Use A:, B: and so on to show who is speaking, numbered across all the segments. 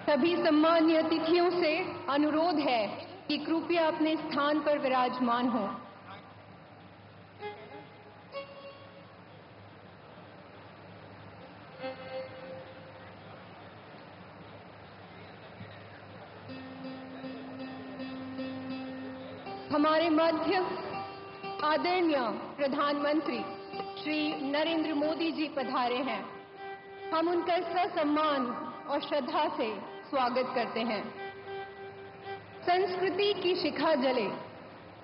A: सभी सम्मानीय अतिथियों से अनुरोध है कि कृपया अपने स्थान पर विराजमान हो। हमारे मध्य आदरणीय प्रधानमंत्री श्री नरेंद्र मोदी जी पधारे हैं। हम उनका ससम्मान और श्रद्धा से स्वागत करते हैं। संस्कृति की शिखा जले,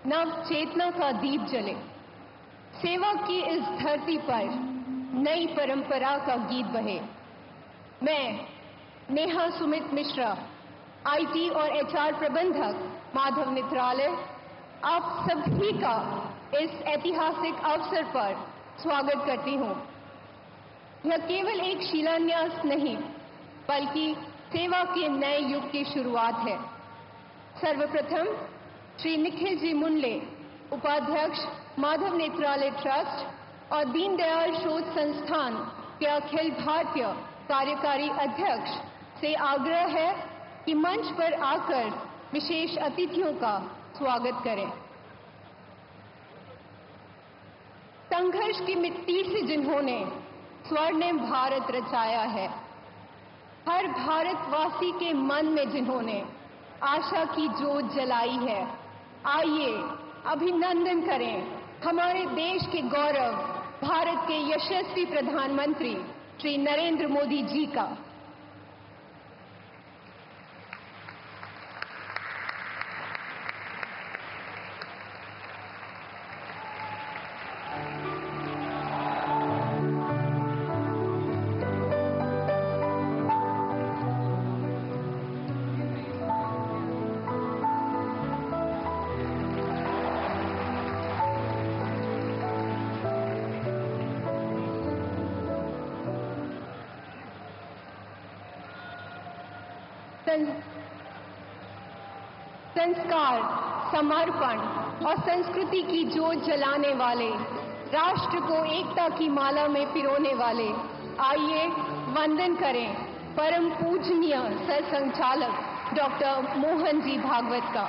A: नव चेतना का दीप जले, सेवा की इस धरती पर नई परंपरा का गीत बहे। मैं नेहा सुमित मिश्रा, आईटी और एचआर प्रबंधक, माधव नेत्रालय, आप सभी का इस ऐतिहासिक अवसर पर स्वागत करती हूं। यह केवल एक शिलान्यास नहीं, बल्कि सेवा के नए युग की शुरुआत है। सर्वप्रथम श्री निखिल जी मुंडले, उपाध्यक्ष, माधव नेत्रालय ट्रस्ट और दीनदयाल शोध संस्थान के अखिल भारतीय कार्यकारी अध्यक्ष से आग्रह है कि मंच पर आकर विशेष अतिथियों का स्वागत करें। संघर्ष की मिट्टी से जिन्होंने स्वर्णिम भारत रचाया है, हर भारतवासी के मन में जिन्होंने आशा की जोत जलाई है, आइए अभिनंदन करें हमारे देश के गौरव, भारत के यशस्वी प्रधानमंत्री श्री नरेंद्र मोदी जी का। संस्कार, समर्पण और संस्कृति की जोत जलाने वाले, राष्ट्र को एकता की माला में पिरोने वाले, आइए वंदन करें परम पूजनीय सरसंघचालक डॉक्टर मोहन जी भागवत का।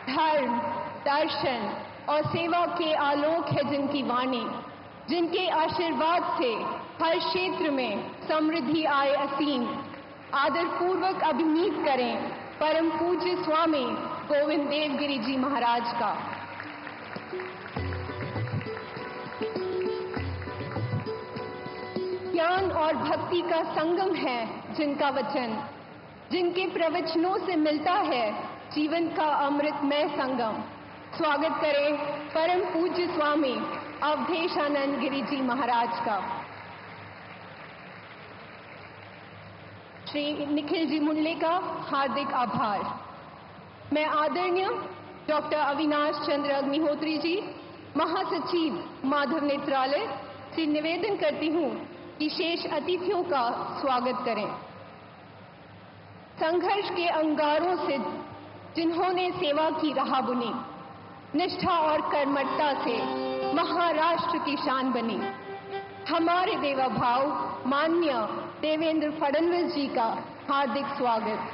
A: धर्म, दर्शन और सेवा के आलोक है जिनकी वाणी, जिनके आशीर्वाद से हर क्षेत्र में समृद्धि आए असीम। आदर पूर्वक अभिनीत करें परम पूज्य स्वामी गोविंद देवगिरी जी महाराज का। ज्ञान और भक्ति का संगम है जिनका वचन, जिनके प्रवचनों से मिलता है जीवन का अमृतमय संगम। स्वागत करें परम पूज्य स्वामी अवधेशानंद गिरी जी महाराज का। श्री निखिल जी मुंडले का हार्दिक आभार। मैं आदरणीय डॉक्टर अविनाश चंद्र अग्निहोत्री जी, महासचिव माधव नेत्रालय, से निवेदन करती हूं कि शेष अतिथियों का स्वागत करें। संघर्ष के अंगारों से जिन्होंने सेवा की राह बुनी, निष्ठा और कर्मठता से महाराष्ट्र की शान बनी, हमारे देवा भाव माननीय देवेंद्र फडणवीस जी का हार्दिक स्वागत।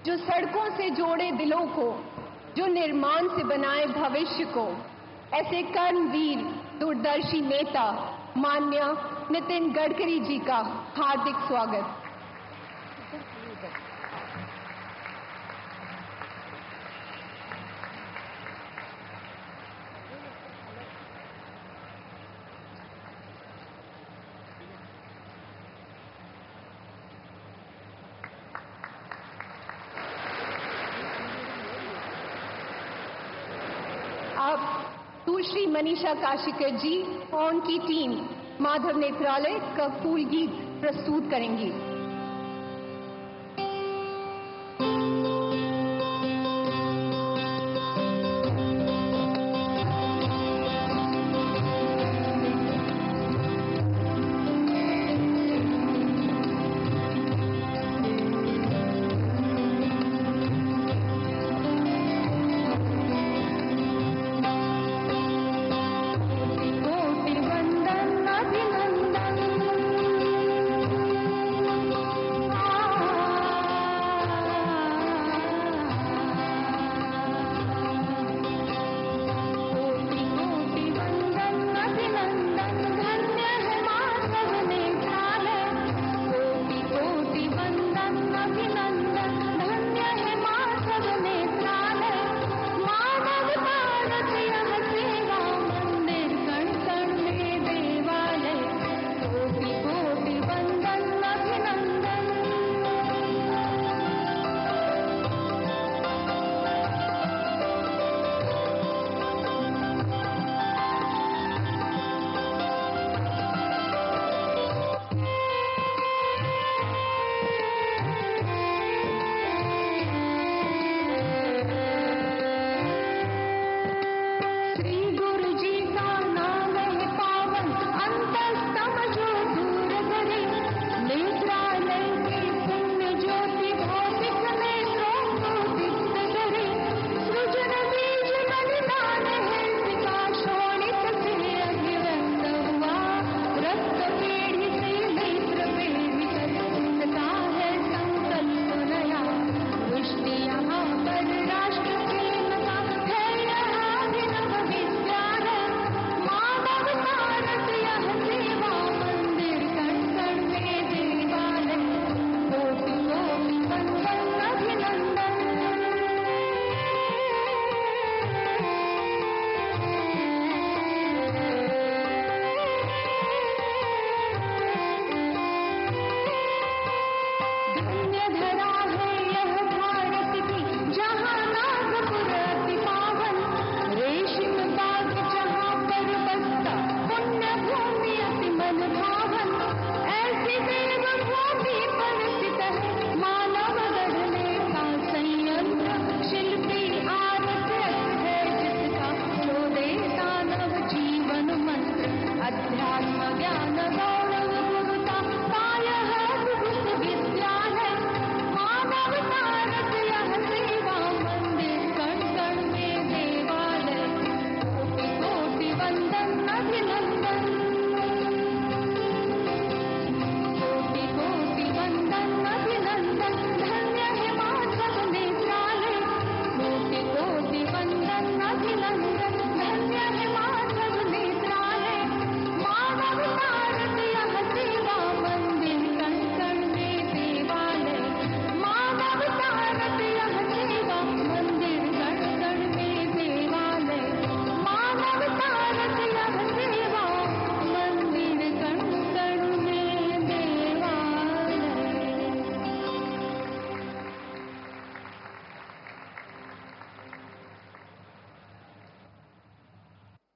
A: जो सड़कों से जोड़े दिलों को, जो निर्माण से बनाए भविष्य को, ऐसे कर्मवीर दूरदर्शी नेता माननीय नितिन गडकरी जी का हार्दिक स्वागत। अब सुश्री मनीषा काशिकर जी और उनकी टीम माधव नेत्रालय का फूल गीत प्रस्तुत करेंगी।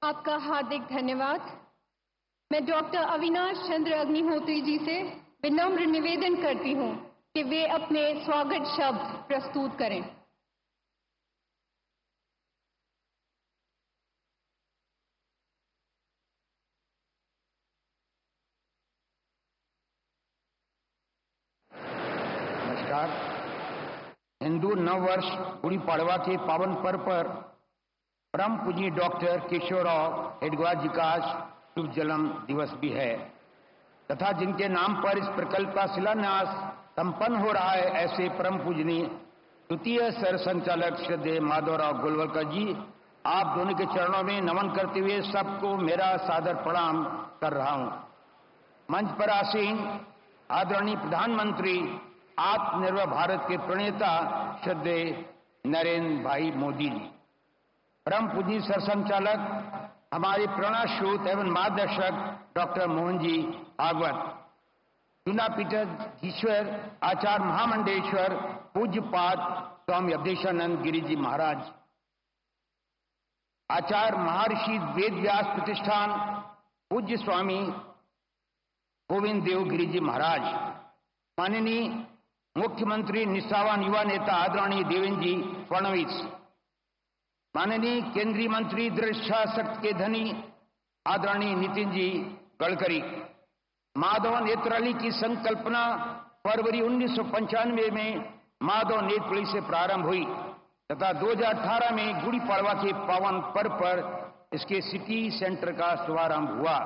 A: आपका हार्दिक धन्यवाद। मैं डॉक्टर अविनाश चंद्र अग्निहोत्री जी से विनम्र निवेदन करती हूं कि वे अपने स्वागत शब्द प्रस्तुत करें।
B: नमस्कार। हिंदू नववर्ष गुड़ी पड़वा के पावन पर्व पर परम पूज्य डॉक्टर केशवराव हेडगेवार जी का शुभ जन्म दिवस भी है तथा जिनके नाम पर इस प्रकल्प का शिलान्यास संपन्न हो रहा है, ऐसे परम पूजनीय द्वितीय सर संचालक श्रद्धेय माधवराव गोलवलकर जी, आप दोनों के चरणों में नमन करते हुए सबको मेरा सादर प्रणाम कर रहा हूं। मंच पर आसीन आदरणीय प्रधानमंत्री आत्मनिर्भर भारत के प्रणेता श्रद्धेय नरेंद्र भाई मोदी जी, परम पूज्य सर संचालक हमारे प्रेरणास्रोत एवं मार्गदर्शक डॉक्टर मोहन जी भागवत, चुना पीठाधीश्वर आचार्य महामंडेश्वर पूज्यपाद स्वामी अवधेशानंद गिरी जी महाराज, आचार्य महर्षि वेद व्यास प्रतिष्ठान पूज्य स्वामी गोविंद देव गिरी जी महाराज, माननीय मुख्यमंत्री निष्ठावान युवा नेता आदरणीय देवेंद्र जी फडणवीस, माननीय केंद्रीय मंत्री दृढ़ शक्ति के धनी आदरणीय नितिन जी गडकरी, माधव नेत्रालय की संकल्पना फरवरी 1995 में माधव नेत्रालय से प्रारंभ हुई तथा 2018 में गुड़ी पड़वा के पावन पर्व पर इसके सिटी सेंटर का शुभारंभ हुआ।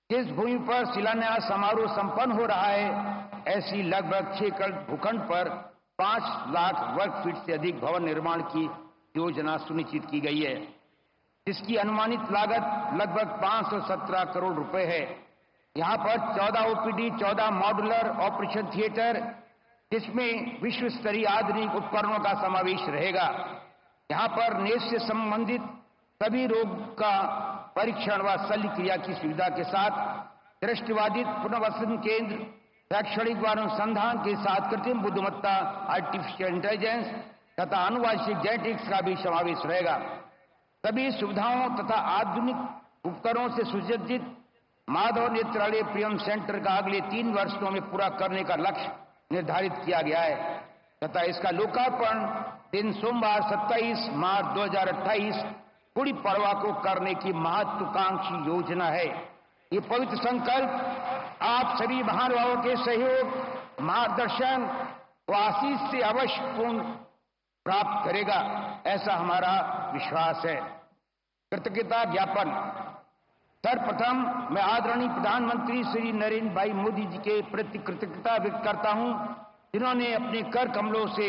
B: जिस भूमि पर शिलान्यास समारोह संपन्न हो रहा है, ऐसी लगभग 6 एकड़ भूखंड पर 5 लाख वर्ग फीट से अधिक भवन निर्माण की योजना सुनिश्चित की गई है, जिसकी अनुमानित लागत लगभग 517 करोड़ रुपए है। यहां पर 14 ओपीडी, 14 मॉड्यूलर ऑपरेशन थिएटर, जिसमें विश्व स्तरीय आधुनिक उपकरणों का समावेश रहेगा। यहां पर नेत्र से संबंधित सभी रोग का परीक्षण व शल्य क्रिया की सुविधा के साथ दृष्टिबाधित पुनर्वसन केंद्र, शैक्षणिक व अनुसंधान के साथ कृत्रिम बुद्धिमत्ता, आर्टिफिशियल इंटेलिजेंस तथा आनुवांशिक जेनेटिक्स का भी समावेश रहेगा। सभी सुविधाओं तथा आधुनिक उपकरणों से सुसज्जित माधव नेत्रालय प्रियम सेंटर का अगले 3 वर्षों में पूरा करने का लक्ष्य निर्धारित किया गया है तथा इसका लोकार्पण दिन सोमवार 27 मार्च 2028 गुड़ी पड़वा को करने की महत्वाकांक्षी योजना है। ये पवित्र संकल्प आप सभी महानुभावों के सहयोग, मार्गदर्शन व आशीष से अवश्य पूर्ण प्राप्त करेगा, ऐसा हमारा विश्वास है। कृतज्ञता ज्ञापन। सर्वप्रथम मैं आदरणीय प्रधानमंत्री श्री नरेंद्र भाई मोदी जी के प्रति कृतज्ञता व्यक्त करता हूं, जिन्होंने अपने कर कमलों से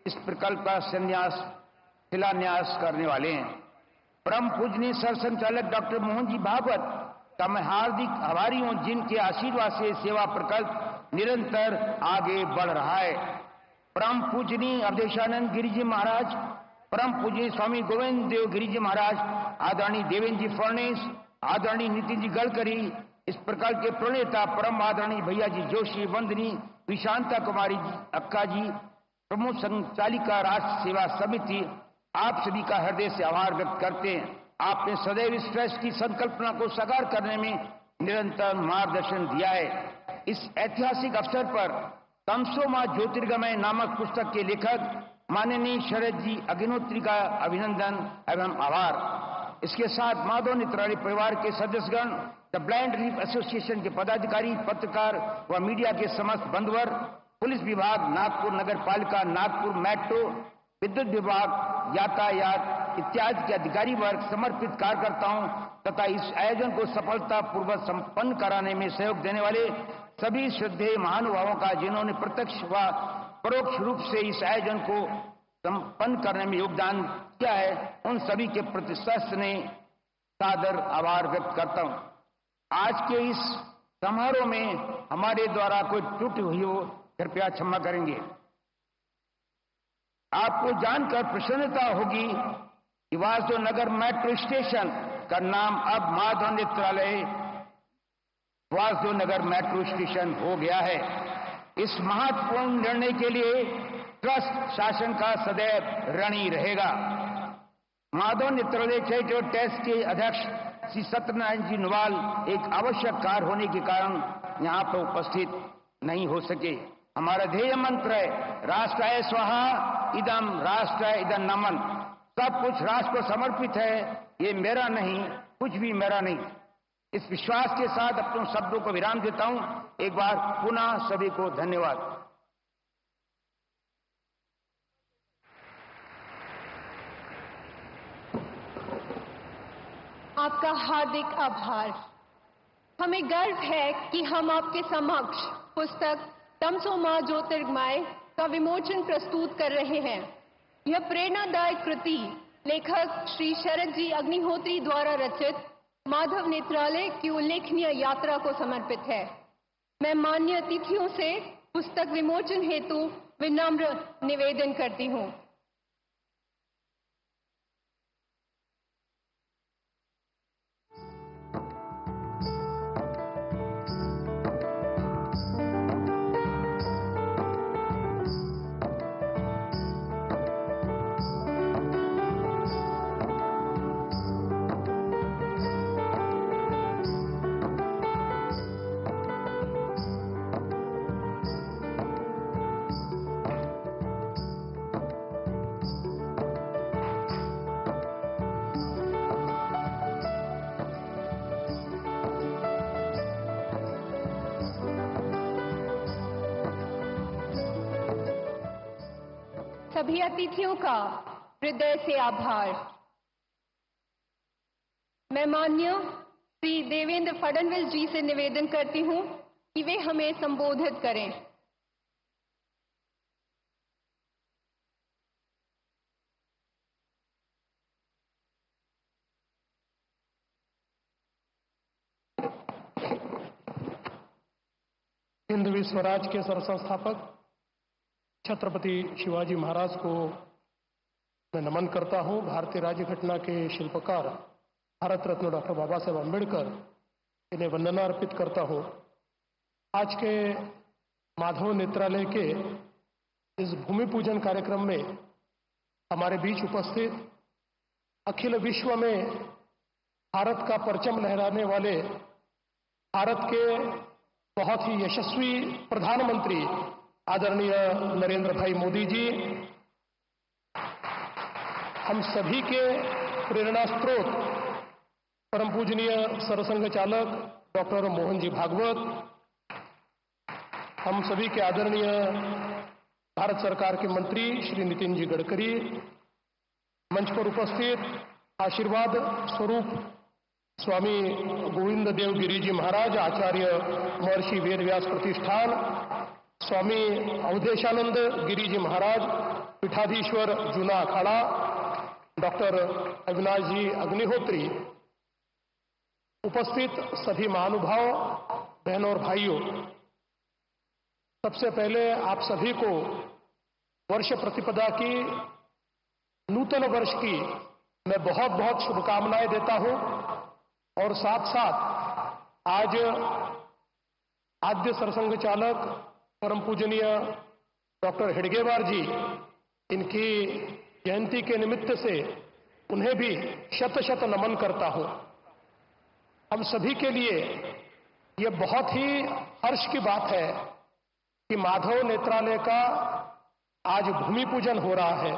B: इस प्रकल्प का शिलान्यास करने वाले हैं। परम पूजनीय सर संचालक डॉक्टर मोहन जी भागवत का मैं हार्दिक आभारी हूं, जिनके आशीर्वाद से सेवा प्रकल्प निरंतर आगे बढ़ रहा है। परम पूजनीय अवधेशानंद गिरी जी महाराज, परम पूजनीय स्वामी गोविंद देव गिरी जी महाराज, आदरणीय देवेंद्र जी फडणवीस, आदरणीय नितिन जी गडकरी, इस प्रकल्प के प्रणेता परम आदरणीय भैया जी जोशी, वंदनी विशांता कुमारी जी अक्का जी, प्रमुख संचालिका राष्ट्र सेवा समिति, आप सभी का हृदय से आभार व्यक्त करते हैं। आपने सदैव इस ट्रस्ट की संकल्पना को साकार करने में निरंतर मार्गदर्शन दिया है। इस ऐतिहासिक अवसर पर तमसोमा ज्योतिर्गमय नामक पुस्तक के लेखक माननीय शरद जी अग्निहोत्री का अभिनंदन एवं आभार। इसके साथ माधव नेत्रालय परिवार के सदस्यगण, द ब्लाइंड रिलीफ एसोसिएशन के पदाधिकारी, पत्रकार व मीडिया के समस्त बंधुवर, पुलिस विभाग नागपुर, नगर पालिका नागपुर, मेट्रो, विद्युत विभाग, यातायात इत्यादि के अधिकारी वर्ग, समर्पित कार्यकर्ताओं तथा इस आयोजन को सफलता पूर्वक संपन्न कराने में सहयोग देने वाले सभी श्रद्धेय महानुभावों का, जिन्होंने प्रत्यक्ष व परोक्ष रूप से इस आयोजन को संपन्न करने में योगदान किया है, उन सभी के प्रति सस्ने सादर आभार व्यक्त करता हूं। आज के इस समारोह में हमारे द्वारा कोई त्रुटि हुई हो, कृपया क्षमा करेंगे। आपको जानकर प्रसन्नता होगी कि वासुदेव नगर मेट्रो स्टेशन का नाम अब माधव नेत्रालय वासुदेव नगर मेट्रो स्टेशन हो गया है। इस महत्वपूर्ण निर्णय के लिए ट्रस्ट शासन का सदैव ऋणी रहेगा। माधव नेत्रालय चैरिटेबल ट्रस्ट के अध्यक्ष श्री सत्यनारायण जी नवाल एक आवश्यक कार्य होने के कारण यहाँ पर उपस्थित नहीं हो सके। हमारा ध्येय मंत्र है राष्ट्राय स्वाहा इदम राष्ट्राय इदम नमन। सब कुछ राष्ट्र को समर्पित है, ये मेरा नहीं, कुछ भी मेरा नहीं। इस विश्वास के साथ अपने शब्दों को विराम देता हूं। एक बार पुनः सभी को धन्यवाद।
A: आपका हार्दिक आभार। हमें गर्व है कि हम आपके समक्ष पुस्तक तमसो मां ज्योतिर्गमय का विमोचन प्रस्तुत कर रहे हैं। यह प्रेरणादायक कृति लेखक श्री शरद जी अग्निहोत्री द्वारा रचित माधव नेत्रालय की उल्लेखनीय यात्रा को समर्पित है। मैं मान्य अतिथियों से पुस्तक विमोचन हेतु विनम्र निवेदन करती हूं। सभी अतिथियों का हृदय से आभार। मैं माननीय श्री देवेंद्र फडणवीस जी से निवेदन करती हूं कि वे हमें संबोधित करें।
C: हिंदवी स्वराज के सरसंस्थापक छत्रपति शिवाजी महाराज को मैं नमन करता हूं। भारतीय राज्य घटना के शिल्पकार भारत रत्न डॉक्टर बाबा साहेब अम्बेडकर इन्हें वंदना अर्पित करता हूं। आज के माधव नेत्रालय के इस भूमि पूजन कार्यक्रम में हमारे बीच उपस्थित अखिल विश्व में भारत का परचम लहराने वाले भारत के बहुत ही यशस्वी प्रधानमंत्री आदरणीय नरेंद्र भाई मोदी जी, हम सभी के प्रेरणा स्रोत परम पूजनीय सरसंघ चालक डॉक्टर मोहन जी भागवत, हम सभी के आदरणीय भारत सरकार के मंत्री श्री नितिन जी गडकरी, मंच पर उपस्थित आशीर्वाद स्वरूप स्वामी गोविंद देव गिरी जी महाराज, आचार्य महर्षि वेदव्यास प्रतिष्ठान, स्वामी अवधेशानंद गिरी जी महाराज, पीठाधीश्वर जूना अखाड़ा, डॉक्टर अविनाश जी अग्निहोत्री, उपस्थित सभी महानुभाव, बहनों और भाइयों, सबसे पहले आप सभी को वर्ष प्रतिपदा की, नूतन वर्ष की मैं बहुत बहुत शुभकामनाएं देता हूं। और साथ साथ आज आद्य सरसंघ चालक परम पूजनीय डॉक्टर हेडगेवार जी, इनकी जयंती के निमित्त से उन्हें भी शत शत नमन करता हूं। हम सभी के लिए यह बहुत ही हर्ष की बात है कि माधव नेत्रालय का आज भूमि पूजन हो रहा है।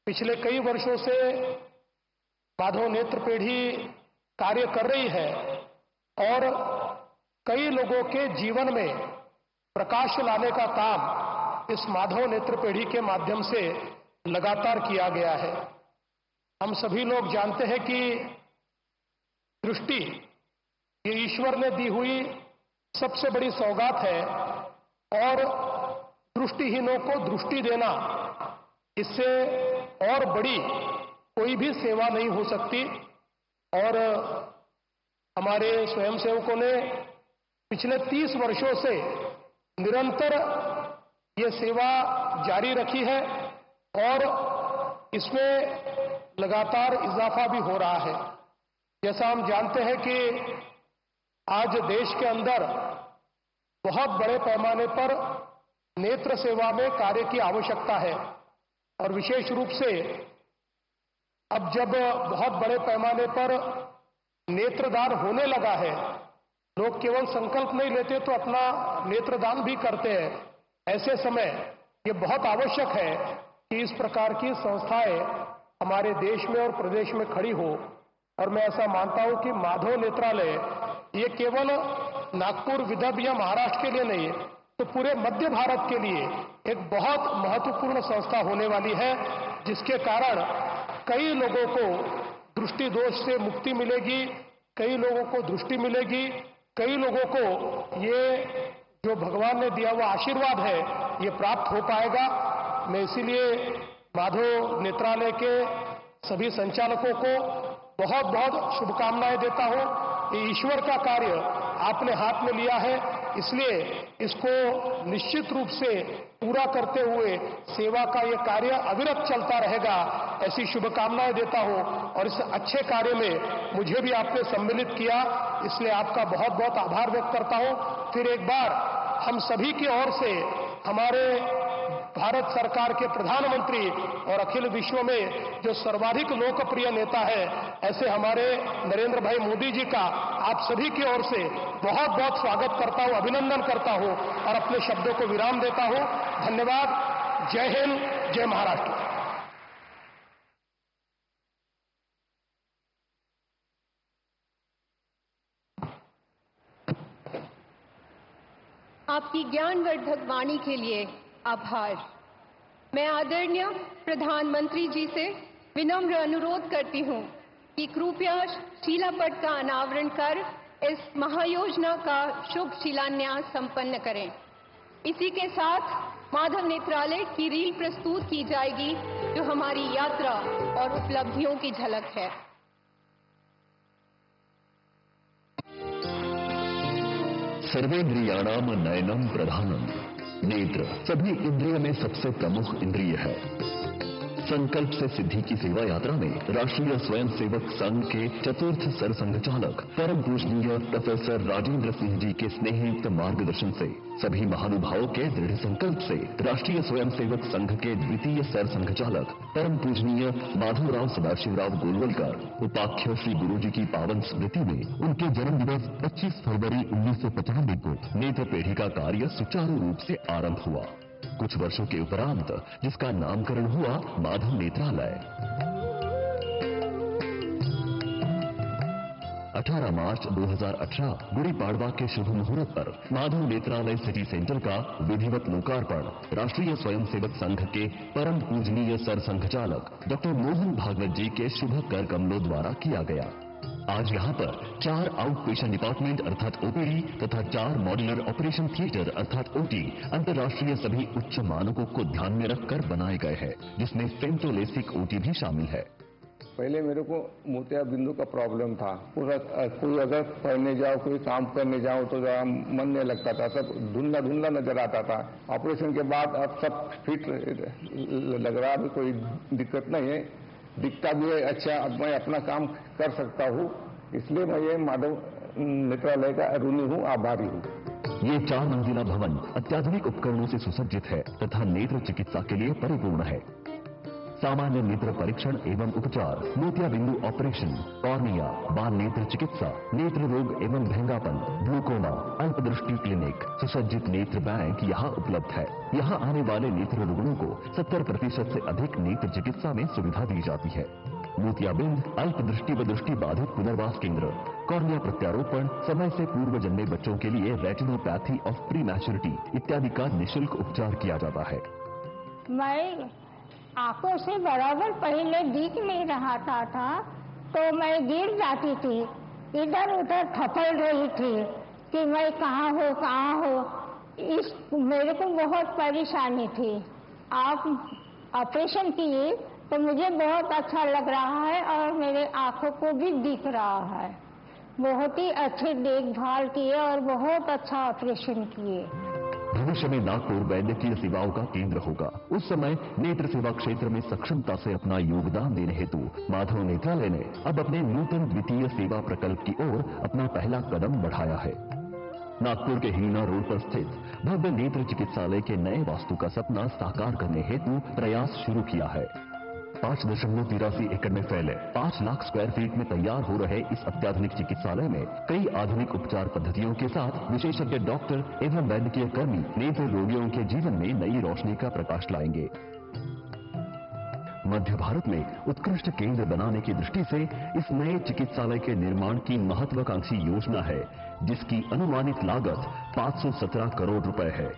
C: पिछले कई वर्षों से माधव नेत्र पीढ़ी कार्य कर रही है और कई लोगों के जीवन में प्रकाश लाने का काम इस माधव नेत्र पीढ़ी के माध्यम से लगातार किया गया है। हम सभी लोग जानते हैं कि दृष्टि ये ईश्वर ने दी हुई सबसे बड़ी सौगात है और दृष्टिहीनों को दृष्टि देना, इससे और बड़ी कोई भी सेवा नहीं हो सकती। और हमारे स्वयंसेवकों ने पिछले 30 वर्षों से निरंतर ये सेवा जारी रखी है और इसमें लगातार इजाफा भी हो रहा है। जैसा हम जानते हैं कि आज देश के अंदर बहुत बड़े पैमाने पर नेत्र सेवा में कार्य की आवश्यकता है और विशेष रूप से अब जब बहुत बड़े पैमाने पर नेत्रदान होने लगा है, लोग केवल संकल्प नहीं लेते तो अपना नेत्रदान भी करते हैं। ऐसे समय ये बहुत आवश्यक है कि इस प्रकार की संस्थाएं हमारे देश में और प्रदेश में खड़ी हो। और मैं ऐसा मानता हूं कि माधव नेत्रालय ये केवल नागपुर, विदर्भ या महाराष्ट्र के लिए नहीं है, तो पूरे मध्य भारत के लिए एक बहुत महत्वपूर्ण संस्था होने वाली है, जिसके कारण कई लोगों को दृष्टि दोष से मुक्ति मिलेगी, कई लोगों को दृष्टि मिलेगी, कई लोगों को ये जो भगवान ने दिया हुआ आशीर्वाद है ये प्राप्त हो पाएगा। मैं इसीलिए माधव नेत्रालय के सभी संचालकों को बहुत बहुत शुभकामनाएं देता हूं। ये ईश्वर का कार्य आपने हाथ में लिया है, इसलिए इसको निश्चित रूप से पूरा करते हुए सेवा का ये कार्य अविरत चलता रहेगा, ऐसी शुभकामनाएं देता हूं। और इस अच्छे कार्य में मुझे भी आपने सम्मिलित किया, इसलिए आपका बहुत बहुत आभार व्यक्त करता हूं। फिर एक बार हम सभी की ओर से हमारे भारत सरकार के प्रधानमंत्री और अखिल विश्व में जो सर्वाधिक लोकप्रिय नेता है, ऐसे हमारे नरेंद्र भाई मोदी जी का आप सभी की ओर से बहुत बहुत स्वागत करता हूं, अभिनंदन करता हूं और अपने शब्दों को विराम देता हूं। धन्यवाद। जय हिंद, जय महाराष्ट्र।
A: आपकी ज्ञानवर्धक वाणी के लिए आभार। मैं आदरणीय प्रधानमंत्री जी से विनम्र अनुरोध करती हूं कि कृपया शिलापट का अनावरण कर इस महायोजना का शुभ शिलान्यास संपन्न करें। इसी के साथ माधव नेत्रालय की रील प्रस्तुत की जाएगी, जो हमारी यात्रा और उपलब्धियों की झलक है।
D: सर्वेन्द्रियाणाम नयनम प्रधानम। नेत्र सभी इंद्रिय में सबसे प्रमुख इंद्रिय है। संकल्प से सिद्धि की सेवा यात्रा में राष्ट्रीय स्वयंसेवक संघ के चतुर्थ सरसंघचालक परम पूजनीय प्रोफेसर राजेंद्र सिंह जी के स्नेहयुक्त मार्गदर्शन से सभी महानुभावों के दृढ़ संकल्प से राष्ट्रीय स्वयंसेवक संघ के द्वितीय सरसंघचालक परम पूजनीय माधवराव सदाशिवराव गोलवलकर उपाख्य श्री गुरु जी की पावन स्मृति में उनके जन्म दिवस 25 फरवरी 1995 को नेत्र पेढ़ी का कार्य सुचारू रूप से आरंभ हुआ। कुछ वर्षों के उपरांत जिसका नामकरण हुआ माधव नेत्रालय। 18 मार्च 2018 गुड़ी पाड़वा के शुभ मुहूर्त पर माधव नेत्रालय सिटी सेंटर का विधिवत लोकार्पण राष्ट्रीय स्वयंसेवक संघ के परम पूजनीय सरसंघचालक डॉक्टर मोहन भागवत जी के शुभ कर कमलों द्वारा किया गया। आज यहाँ पर 4 आउट पेशेंट डिपार्टमेंट अर्थात ओपीडी तथा 4 मॉड्यूलर ऑपरेशन थिएटर अर्थात ओटी अंतर्राष्ट्रीय सभी उच्च मानकों को ध्यान में रखकर बनाए गए हैं, जिसमें फेम्टोलेसिक ओटी भी शामिल है।
E: पहले मेरे को मोतिया बिंदु का प्रॉब्लम था। पूरा कोई अगर पढ़ने जाओ, कोई काम करने जाओ तो जरा मन नहीं लगता था, सब धुंधला धुंधला नजर आता था। ऑपरेशन के बाद अब सब फिट लग रहा, अभी कोई दिक्कत नहीं है, दिखता भी है अच्छा। अब मैं अपना काम कर सकता हूँ, इसलिए मैं ये माधव नेत्रालय का ऋणी हूँ, आभारी हूँ।
D: ये 4 मंजिला भवन अत्याधुनिक उपकरणों से सुसज्जित है तथा नेत्र चिकित्सा के लिए परिपूर्ण है। सामान्य नेत्र परीक्षण एवं उपचार, मोतिया बिंदु ऑपरेशन, कॉर्निया, बाल नेत्र चिकित्सा, नेत्र रोग एवं भंगापन, ग्लूकोमा, अल्पदृष्टि क्लिनिक, सुसज्जित नेत्र बैंक यहाँ उपलब्ध है। यहाँ आने वाले नेत्र रोगियों को 70% से अधिक नेत्र चिकित्सा में सुविधा दी जाती है। मोतियाबिंद, अल्पदृष्टि व दृष्टि बाधित पुनर्वास केंद्र, कॉर्निया प्रत्यारोपण, समय से पूर्व जन्मे बच्चों के लिए रेटिनोपैथी ऑफ प्री मैच्योरिटी इत्यादि का निःशुल्क उपचार किया जाता है।
F: मैं आंखों से बराबर पहले दिख नहीं रहा था तो मैं गिर जाती थी, इधर उधर थपड़ रही थी कि मैं कहाँ हो। इस मेरे को बहुत परेशानी थी। आप ऑपरेशन किए तो मुझे बहुत अच्छा लग रहा है और मेरे आंखों को भी दिख रहा है। बहुत ही अच्छे देखभाल किए और बहुत अच्छा ऑपरेशन किए।
D: भविष्य में नागपुर वैद्यकीय सेवाओं का केंद्र होगा। उस समय नेत्र सेवा क्षेत्र में सक्षमता से अपना योगदान देने हेतु माधव नेत्रालय ने अब अपने नूतन द्वितीय सेवा प्रकल्प की ओर अपना पहला कदम बढ़ाया है। नागपुर के हीना रोड पर स्थित भव्य नेत्र चिकित्सालय के नए वास्तु का सपना साकार करने हेतु प्रयास शुरू किया है। 5.83 एकड़ में फैले 5 लाख स्क्वायर फीट में तैयार हो रहे इस अत्याधुनिक चिकित्सालय में कई आधुनिक उपचार पद्धतियों के साथ विशेषज्ञ डॉक्टर एवं वैद्यकीय कर्मी नेत्र रोगियों के जीवन में नई रोशनी का प्रकाश लाएंगे। मध्य भारत में उत्कृष्ट केंद्र बनाने की दृष्टि से इस नए चिकित्सालय के निर्माण की महत्वाकांक्षी योजना है, जिसकी अनुमानित लागत 517 करोड़ रुपए है।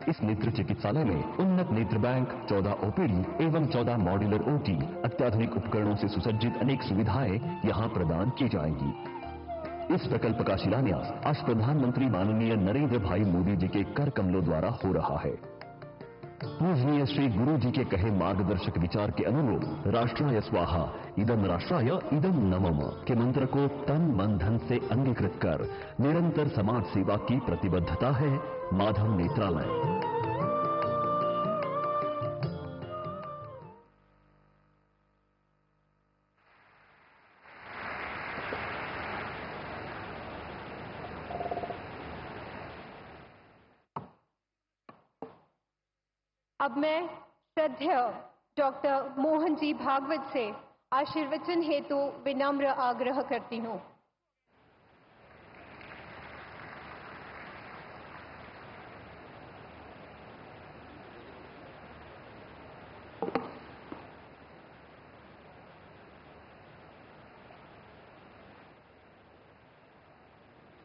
D: इस नेत्र चिकित्सालय में उन्नत नेत्र बैंक, 14 ओपीडी एवं 14 मॉड्यूलर ओटी, अत्याधुनिक उपकरणों से सुसज्जित अनेक सुविधाएं यहां प्रदान की जाएंगी। इस प्रकल्प का शिलान्यास आज प्रधानमंत्री माननीय नरेंद्र भाई मोदी जी के कर कमलों द्वारा हो रहा है। पूजनीय श्री गुरु जी के कहे मार्गदर्शक विचार के अनुरूप राष्ट्राय स्वाहा इदम राष्ट्राय इदम नमः के मंत्र को तन मन धन से अंगीकृत कर निरंतर समाज सेवा की प्रतिबद्धता है माधव नेत्रालय।
A: अब मैं श्रद्धेय डॉक्टर मोहन जी भागवत से आशीर्वचन हेतु विनम्र आग्रह करती हूँ।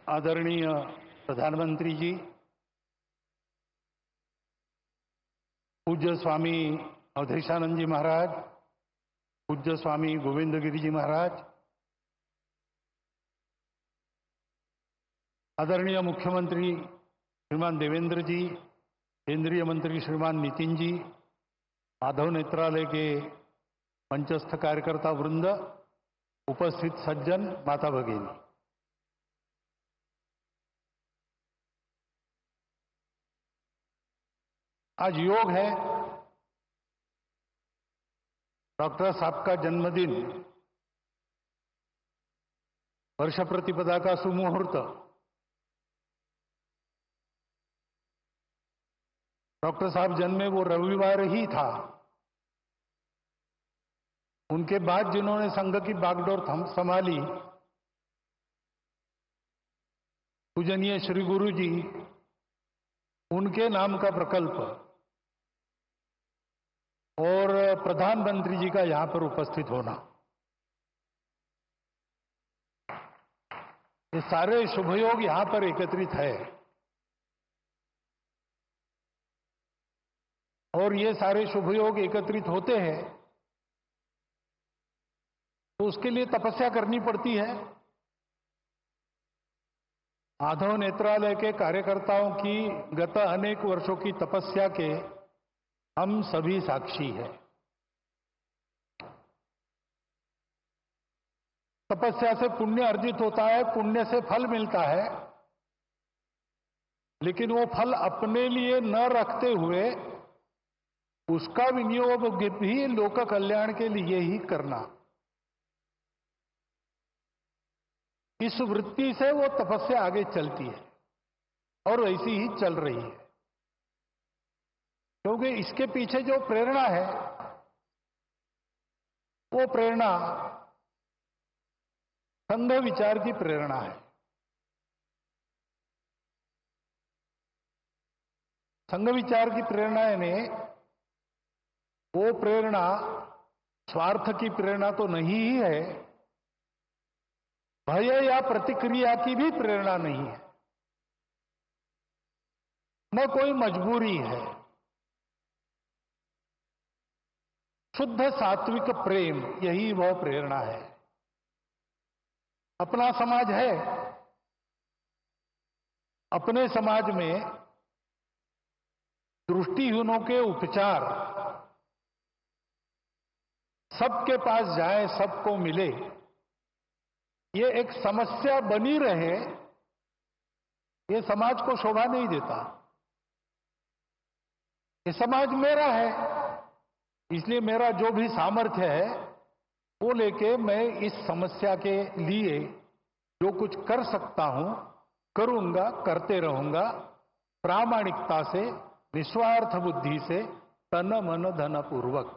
C: आदरणीय प्रधानमंत्री जी, पूज्य स्वामी अवधेशानंद जी महाराज, पूज्य स्वामी गोविंद गिरी जी महाराज, आदरणीय मुख्यमंत्री श्रीमान देवेंद्र जी, केंद्रीय मंत्री श्रीमान नितिन जी, माधव नेत्रालय के मंचस्थ कार्यकर्ता वृंद, उपस्थित सज्जन, माता भगिनी, आज योग है। डॉक्टर साहब का जन्मदिन, वर्ष प्रतिपदा का सुमुहूर्त, डॉक्टर साहब जन्मे वो रविवार ही था। उनके बाद जिन्होंने संघ की बागडोर संभाली, पूजनीय श्री गुरु जी, उनके नाम का प्रकल्प और प्रधानमंत्री जी का यहां पर उपस्थित होना, ये सारे शुभयोग यहां पर एकत्रित है। और ये सारे शुभयोग एकत्रित होते हैं तो उसके लिए तपस्या करनी पड़ती है। माधव नेत्रालय के कार्यकर्ताओं की गत अनेक वर्षों की तपस्या के हम सभी साक्षी हैं। तपस्या से पुण्य अर्जित होता है, पुण्य से फल मिलता है, लेकिन वो फल अपने लिए न रखते हुए उसका विनियोग भी लोक कल्याण के लिए ही करना, इस वृत्ति से वो तपस्या आगे चलती है और वैसी ही चल रही है। क्योंकि इसके पीछे जो प्रेरणा है वो प्रेरणा संघ विचार की प्रेरणा है। संघ विचार की प्रेरणा ने वो प्रेरणा स्वार्थ की प्रेरणा तो नहीं ही है, भय या प्रतिक्रिया की भी प्रेरणा नहीं है, न कोई मजबूरी है। शुद्ध सात्विक प्रेम, यही वह प्रेरणा है। अपना समाज है, अपने समाज में दृष्टिहीनों के उपचार सबके पास जाए, सबको मिले, ये एक समस्या बनी रहे, ये समाज को शोभा नहीं देता। ये समाज मेरा है, इसलिए मेरा जो भी सामर्थ्य है वो लेके मैं इस समस्या के लिए जो कुछ कर सकता हूं करूंगा, करते रहूंगा, प्रामाणिकता से, निस्वार्थ बुद्धि से, तन मन धन पूर्वक।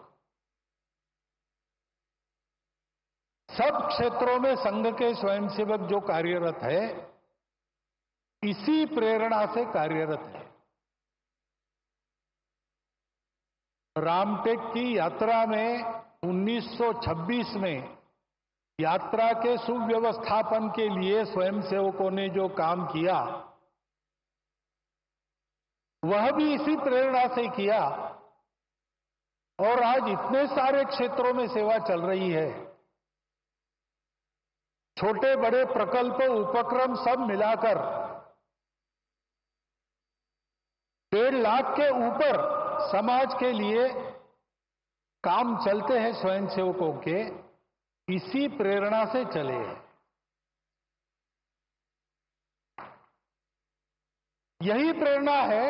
C: सब क्षेत्रों में संघ के स्वयंसेवक जो कार्यरत है, इसी प्रेरणा से कार्यरत है। रामटेक की यात्रा में 1926 में यात्रा के सुव्यवस्थापन के लिए स्वयंसेवकों ने जो काम किया, वह भी इसी प्रेरणा से किया और आज इतने सारे क्षेत्रों में सेवा चल रही है। छोटे बड़े प्रकल्प उपक्रम सब मिलाकर 1.5 लाख के ऊपर समाज के लिए काम चलते हैं स्वयंसेवकों के, इसी प्रेरणा से चले हैं। यही प्रेरणा है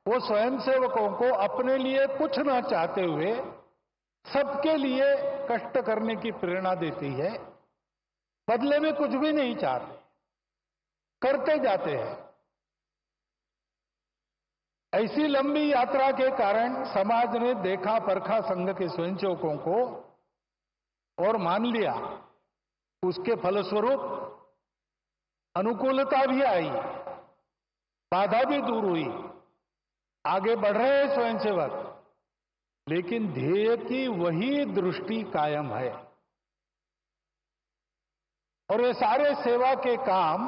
C: वो स्वयंसेवकों को अपने लिए कुछ न चाहते हुए सबके लिए कष्ट करने की प्रेरणा देती है। बदले में कुछ भी नहीं चाहते, करते जाते हैं। ऐसी लंबी यात्रा के कारण समाज ने देखा परखा संघ के स्वयंसेवकों को और मान लिया। उसके फलस्वरूप अनुकूलता भी आई, बाधा भी दूर हुई, आगे बढ़ रहे हैं स्वयंसेवक, लेकिन ध्येय की वही दृष्टि कायम है। और ये सारे सेवा के काम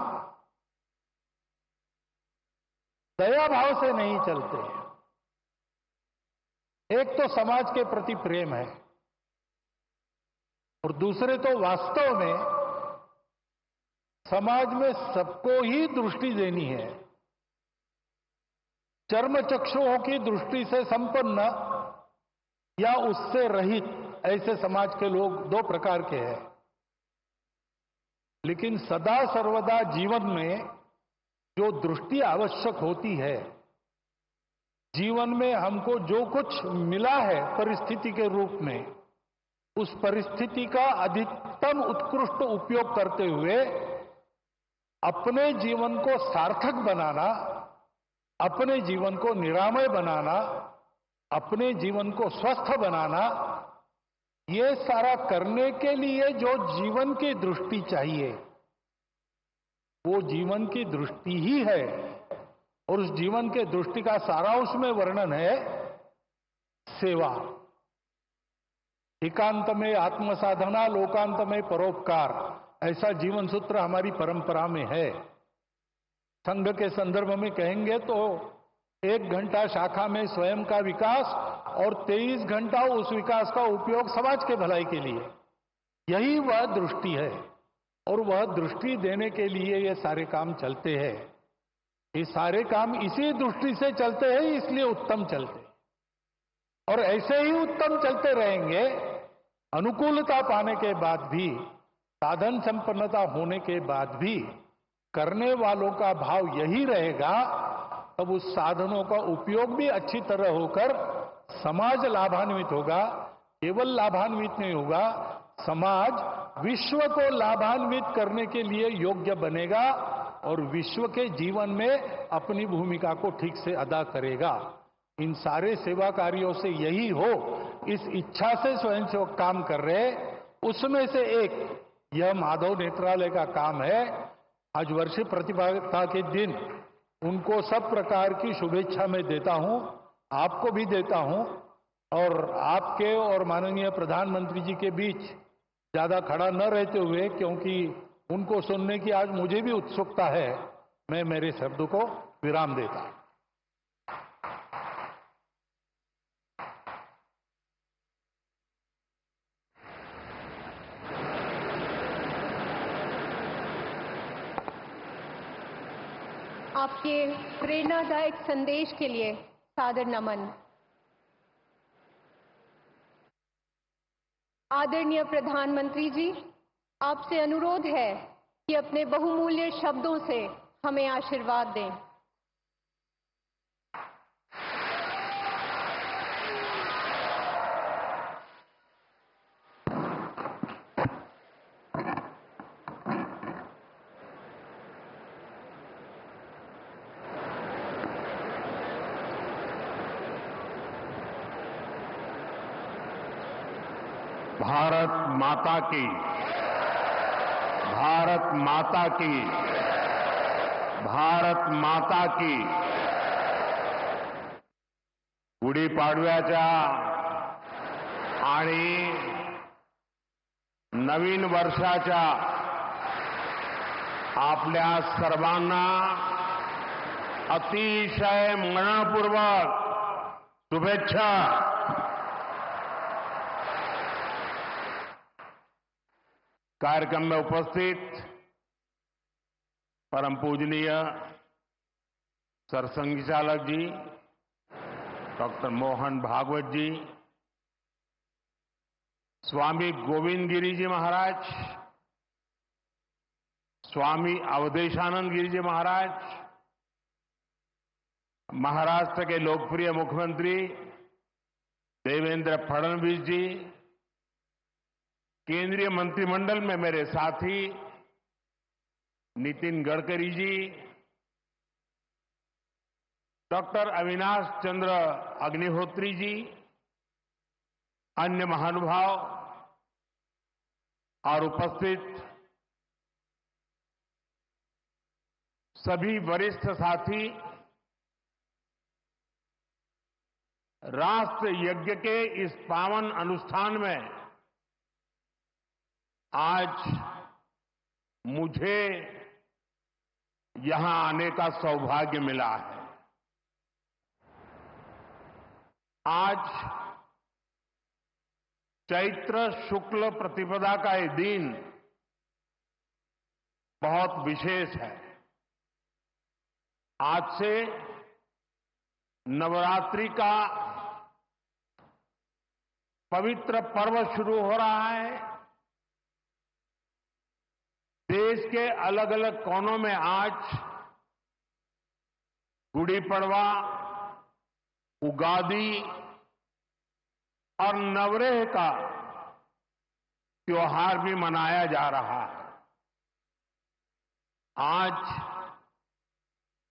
C: दया भाव से नहीं चलते। एक तो समाज के प्रति प्रेम है और दूसरे तो वास्तव में समाज में सबको ही दृष्टि देनी है। चर्म चक्षुओं की दृष्टि से संपन्न या उससे रहित ऐसे समाज के लोग 2 प्रकार के हैं। लेकिन सदा सर्वदा जीवन में जो दृष्टि आवश्यक होती है, जीवन में हमको जो कुछ मिला है परिस्थिति के रूप में, उस परिस्थिति का अधिकतम उत्कृष्ट उपयोग करते हुए अपने जीवन को सार्थक बनाना, अपने जीवन को निरामय बनाना, अपने जीवन को स्वस्थ बनाना, ये सारा करने के लिए जो जीवन की दृष्टि चाहिए, वो जीवन की दृष्टि ही है। और उस जीवन के दृष्टि का सारा उसमें वर्णन है सेवा। एकांत में आत्मसाधना, लोकांत में परोपकार, ऐसा जीवन सूत्र हमारी परंपरा में है। संघ के संदर्भ में कहेंगे तो 1 घंटा शाखा में स्वयं का विकास और 23 घंटा उस विकास का उपयोग समाज के भलाई के लिए, यही वह दृष्टि है। और वह दृष्टि देने के लिए ये सारे काम चलते हैं। ये सारे काम इसी दृष्टि से चलते हैं, इसलिए उत्तम चलते हैं। और ऐसे ही उत्तम चलते रहेंगे। अनुकूलता पाने के बाद भी, साधन संपन्नता होने के बाद भी करने वालों का भाव यही रहेगा, तब उस साधनों का उपयोग भी अच्छी तरह होकर समाज लाभान्वित होगा। केवल लाभान्वित नहीं होगा, समाज विश्व को लाभान्वित करने के लिए योग्य बनेगा और विश्व के जीवन में अपनी भूमिका को ठीक से अदा करेगा। इन सारे सेवा कार्यों से यही हो, इस इच्छा से स्वयंसेवक काम कर रहे। उसमें से एक यह माधव नेत्रालय का काम है। आज वर्ष प्रतिभागिता के दिन उनको सब प्रकार की शुभेच्छा मैं देता हूं, आपको भी देता हूं। और आपके और माननीय प्रधानमंत्री जी के बीच ज्यादा खड़ा न रहते हुए, क्योंकि उनको सुनने की आज मुझे भी उत्सुकता है, मैं मेरे शब्द को विराम देता हूं।
A: आपके प्रेरणादायक संदेश के लिए सादर नमन। आदरणीय प्रधानमंत्री जी, आपसे अनुरोध है कि अपने बहुमूल्य शब्दों से हमें आशीर्वाद दें।
E: भारत माता की
G: भारत माता की, भारत माता की। गुढीपाडव्याच्या आणि नवीन वर्षाच्या आपल्या सर्वांना अतिशय मनपूर्वक शुभेच्छा। कार्यक्रम में उपस्थित परम पूजनीय सरसंघचालक जी डॉक्टर मोहन भागवत जी, स्वामी गोविंद गिरी जी महाराज, स्वामी अवधेशानंद गिरी जी महाराज, महाराष्ट्र के लोकप्रिय मुख्यमंत्री देवेंद्र फडणवीस जी, केंद्रीय मंत्रिमंडल में मेरे साथी नितिन गडकरी जी, डॉक्टर अविनाश चंद्र अग्निहोत्री जी, अन्य महानुभाव और उपस्थित सभी वरिष्ठ साथी, राष्ट्र यज्ञ के इस पावन अनुष्ठान में आज मुझे यहां आने का सौभाग्य मिला है। आज चैत्र शुक्ल प्रतिपदा का ये दिन बहुत विशेष है। आज से नवरात्रि का पवित्र पर्व शुरू हो रहा है। देश के अलग अलग कोनों में आज गुड़ी पड़वा, उगादी और नवरेह का त्योहार भी मनाया जा रहा है। आज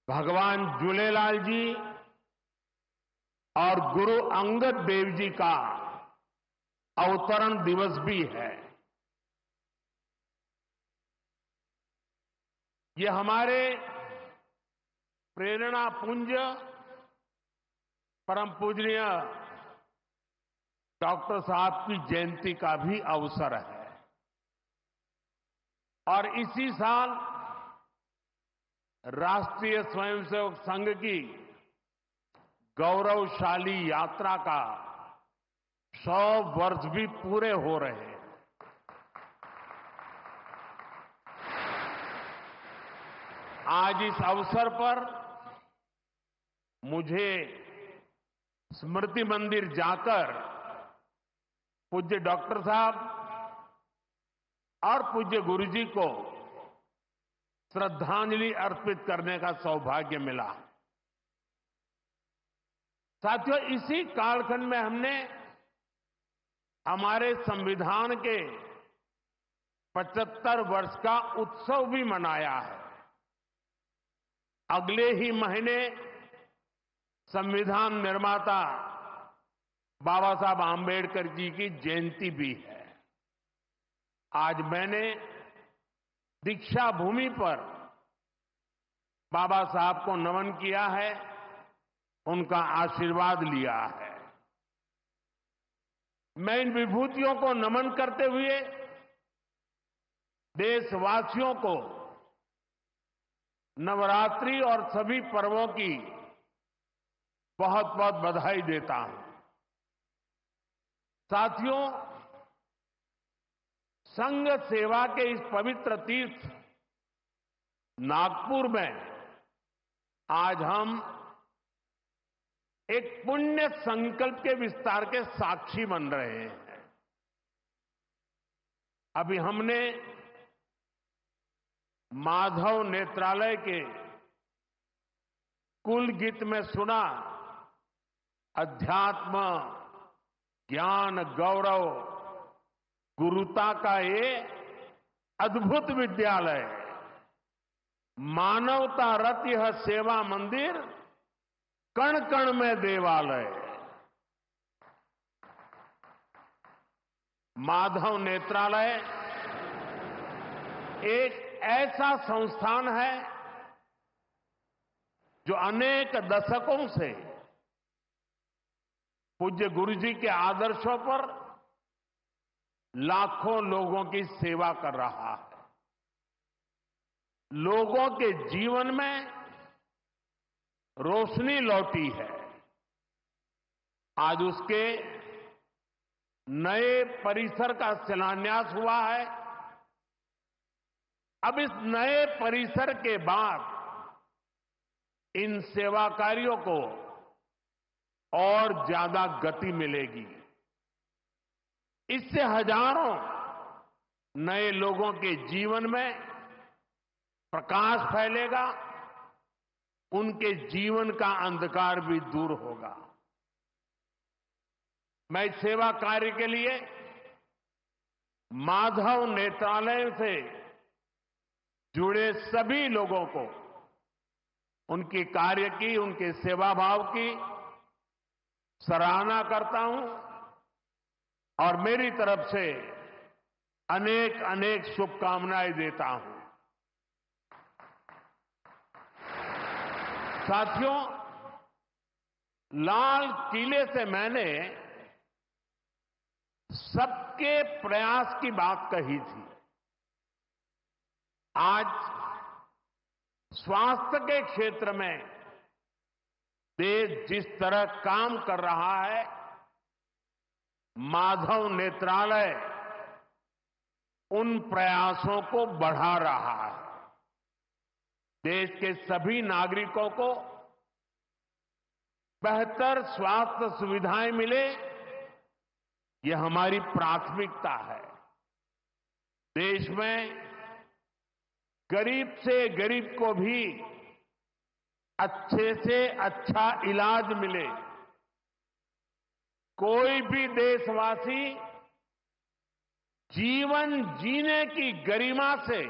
G: भगवान झूलेलाल जी और गुरु अंगद देव जी का अवतरण दिवस भी है। ये हमारे प्रेरणा पुंज परम पूजनीय डॉक्टर साहब की जयंती का भी अवसर है और इसी साल राष्ट्रीय स्वयंसेवक संघ की गौरवशाली यात्रा का 100 वर्ष भी पूरे हो रहे हैं। आज इस अवसर पर मुझे स्मृति मंदिर जाकर पूज्य डॉक्टर साहब और पूज्य गुरुजी को श्रद्धांजलि अर्पित करने का सौभाग्य मिला। साथियों, इसी कालखंड में हमने हमारे संविधान के 75 वर्ष का उत्सव भी मनाया है। अगले ही महीने संविधान निर्माता बाबा साहब आंबेडकर जी की जयंती भी है। आज मैंने दीक्षा भूमि पर बाबा साहब को नमन किया है, उनका आशीर्वाद लिया है। मैं इन विभूतियों को नमन करते हुए देशवासियों को नवरात्रि और सभी पर्वों की बहुत बहुत बधाई देता हूं। साथियों, संघ सेवा के इस पवित्र तीर्थ नागपुर में आज हम एक पुण्य संकल्प के विस्तार के साक्षी बन रहे हैं। अभी हमने माधव नेत्रालय के कुल गीत में सुना, अध्यात्म ज्ञान गौरव गुरुता का ये अद्भुत विद्यालय, मानवता रत यह सेवा मंदिर, कण कण में देवालय। माधव नेत्रालय एक ऐसा संस्थान है जो अनेक दशकों से पूज्य गुरु जी के आदर्शों पर लाखों लोगों की सेवा कर रहा है। लोगों के जीवन में रोशनी लौटी है। आज उसके नए परिसर का शिलान्यास हुआ है। अब इस नए परिसर के बाद इन सेवा कार्यों को और ज्यादा गति मिलेगी। इससे हजारों नए लोगों के जीवन में प्रकाश फैलेगा, उनके जीवन का अंधकार भी दूर होगा। मैं इस सेवा कार्य के लिए माधव नेत्रालय से जुड़े सभी लोगों को उनके कार्य की, उनके सेवा भाव की सराहना करता हूं और मेरी तरफ से अनेक अनेक शुभकामनाएं देता हूं। साथियों, लाल किले से मैंने सबके प्रयास की बात कही थी। आज स्वास्थ्य के क्षेत्र में देश जिस तरह काम कर रहा है, माधव नेत्रालय उन प्रयासों को बढ़ा रहा है। देश के सभी नागरिकों को बेहतर स्वास्थ्य सुविधाएं मिले, यह हमारी प्राथमिकता है। देश में गरीब से गरीब को भी अच्छे से अच्छा इलाज मिले, कोई भी देशवासी जीवन जीने की गरिमा से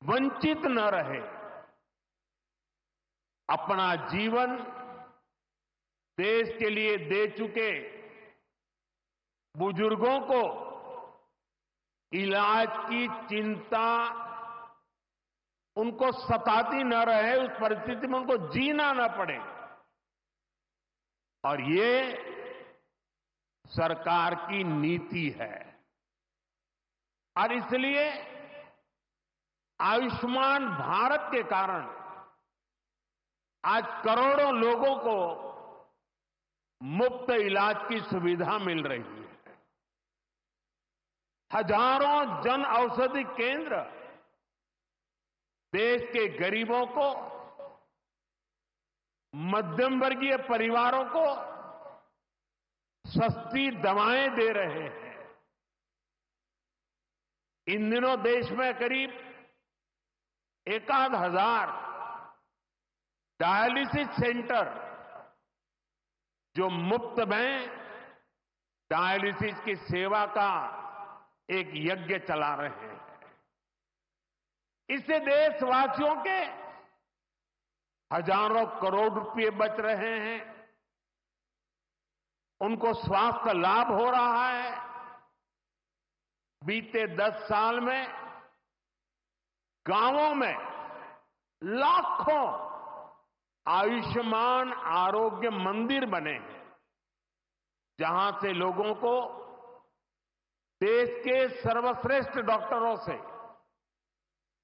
G: वंचित न रहे। अपना जीवन देश के लिए दे चुके बुजुर्गों को इलाज की चिंता उनको सताती न रहे, उस परिस्थिति में उनको जीना न पड़े। और ये सरकार की नीति है। और इसलिए आयुष्मान भारत के कारण आज करोड़ों लोगों को मुफ्त इलाज की सुविधा मिल रही है। हजारों जन औषधि केंद्र देश के गरीबों को, मध्यम वर्गीय परिवारों को सस्ती दवाएं दे रहे हैं। इन दिनों देश में करीब 1,000 डायलिसिस सेंटर जो मुफ्त में डायलिसिस की सेवा का एक यज्ञ चला रहे हैं। इससे देशवासियों के हजारों करोड़ रुपए बच रहे हैं, उनको स्वास्थ्य लाभ हो रहा है। बीते 10 साल में गांवों में लाखों आयुष्मान आरोग्य मंदिर बने हैं, जहां से लोगों को देश के सर्वश्रेष्ठ डॉक्टरों से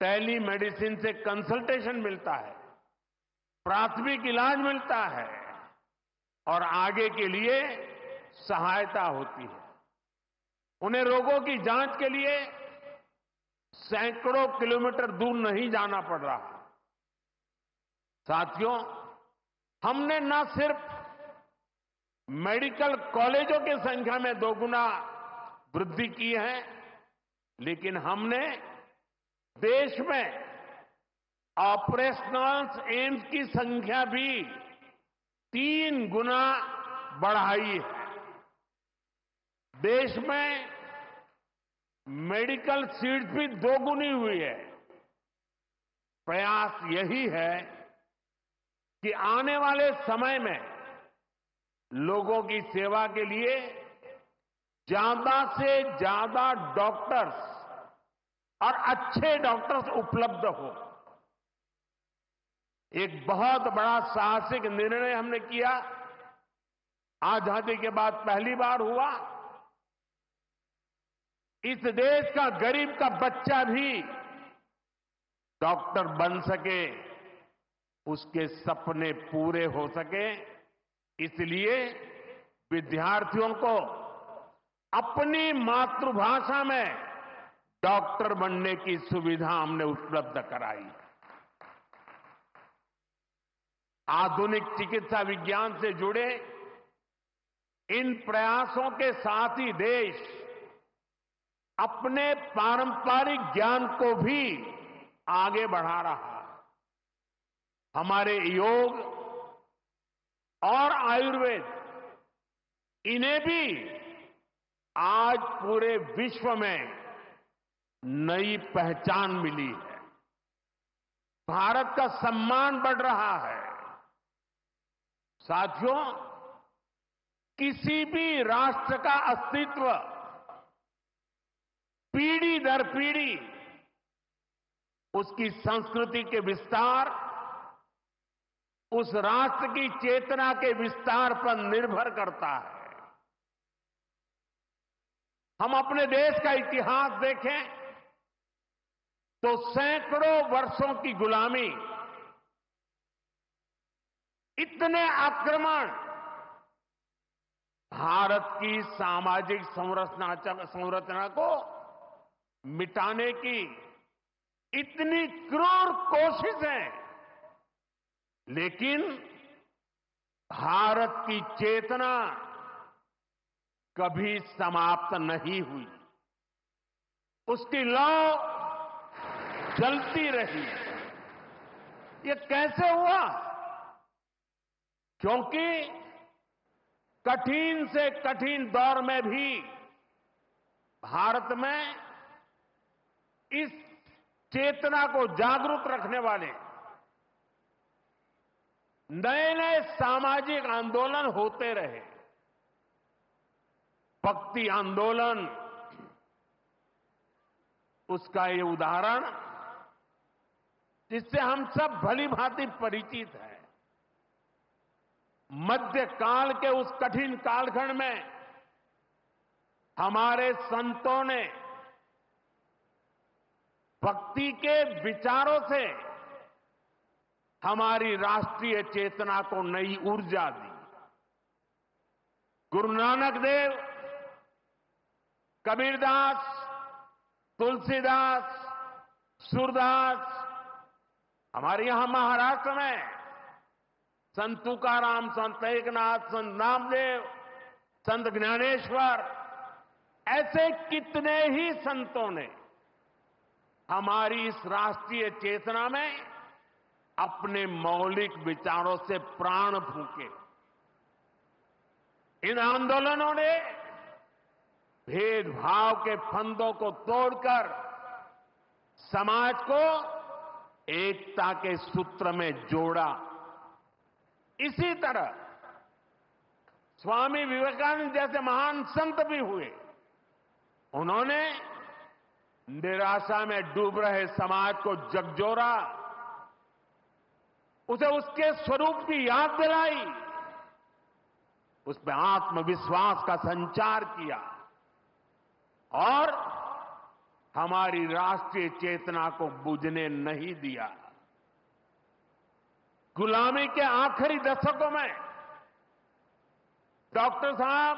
G: टेली मेडिसिन से कंसल्टेशन मिलता है, प्राथमिक इलाज मिलता है और आगे के लिए सहायता होती है। उन्हें रोगों की जांच के लिए सैकड़ों किलोमीटर दूर नहीं जाना पड़ रहा। साथियों, हमने न सिर्फ मेडिकल कॉलेजों की संख्या में 2 गुना वृद्धि की है, लेकिन हमने देश में ऑपरेशनल एम्स की संख्या भी 3 गुना बढ़ाई है। देश में मेडिकल सीट्स भी 2 गुनी हुई है। प्रयास यही है कि आने वाले समय में लोगों की सेवा के लिए ज्यादा से ज्यादा डॉक्टर्स और अच्छे डॉक्टर्स उपलब्ध हो। एक बहुत बड़ा साहसिक निर्णय हमने किया, आजादी के बाद पहली बार हुआ। इस देश का गरीब का बच्चा भी डॉक्टर बन सके, उसके सपने पूरे हो सके, इसलिए विद्यार्थियों को अपनी मातृभाषा में डॉक्टर बनने की सुविधा हमने उपलब्ध कराई। आधुनिक चिकित्सा विज्ञान से जुड़े इन प्रयासों के साथ ही देश अपने पारंपरिक ज्ञान को भी आगे बढ़ा रहा है। हमारे योग और आयुर्वेद, इन्हें भी आज पूरे विश्व में नई पहचान मिली है। भारत का सम्मान बढ़ रहा है। साथियों, किसी भी राष्ट्र का अस्तित्व पीढ़ी दर पीढ़ी उसकी संस्कृति के विस्तार, उस राष्ट्र की चेतना के विस्तार पर निर्भर करता है। हम अपने देश का इतिहास देखें तो सैकड़ों वर्षों की गुलामी, इतने आक्रमण, भारत की सामाजिक संरचना को मिटाने की इतनी क्रूर कोशिशें, लेकिन भारत की चेतना कभी समाप्त नहीं हुई। उसकी लौ जलती रही। ये कैसे हुआ? क्योंकि कठिन से कठिन दौर में भी भारत में इस चेतना को जागरूक रखने वाले नए नए सामाजिक आंदोलन होते रहे। भक्ति आंदोलन उसका ये उदाहरण, जिससे हम सब भली भांति परिचित हैं। मध्यकाल के उस कठिन कालखंड में हमारे संतों ने भक्ति के विचारों से हमारी राष्ट्रीय चेतना को नई ऊर्जा दी। गुरु नानक देव, कबीरदास, तुलसीदास, सूरदास, हमारे यहां महाराष्ट्र में संत तुकाराम, संत एकनाथ, संत नामदेव, संत ज्ञानेश्वर, ऐसे कितने ही संतों ने हमारी इस राष्ट्रीय चेतना में अपने मौलिक विचारों से प्राण फूंके। इन आंदोलनों ने भेदभाव के फंदों को तोड़कर समाज को एकता के सूत्र में जोड़ा। इसी तरह स्वामी विवेकानंद जैसे महान संत भी हुए। उन्होंने निराशा में डूब रहे समाज को झकझोरा, उसे उसके स्वरूप की याद दिलाई, उसमें आत्मविश्वास का संचार किया और हमारी राष्ट्रीय चेतना को बुझने नहीं दिया। गुलामी के आखिरी दशकों में डॉक्टर साहब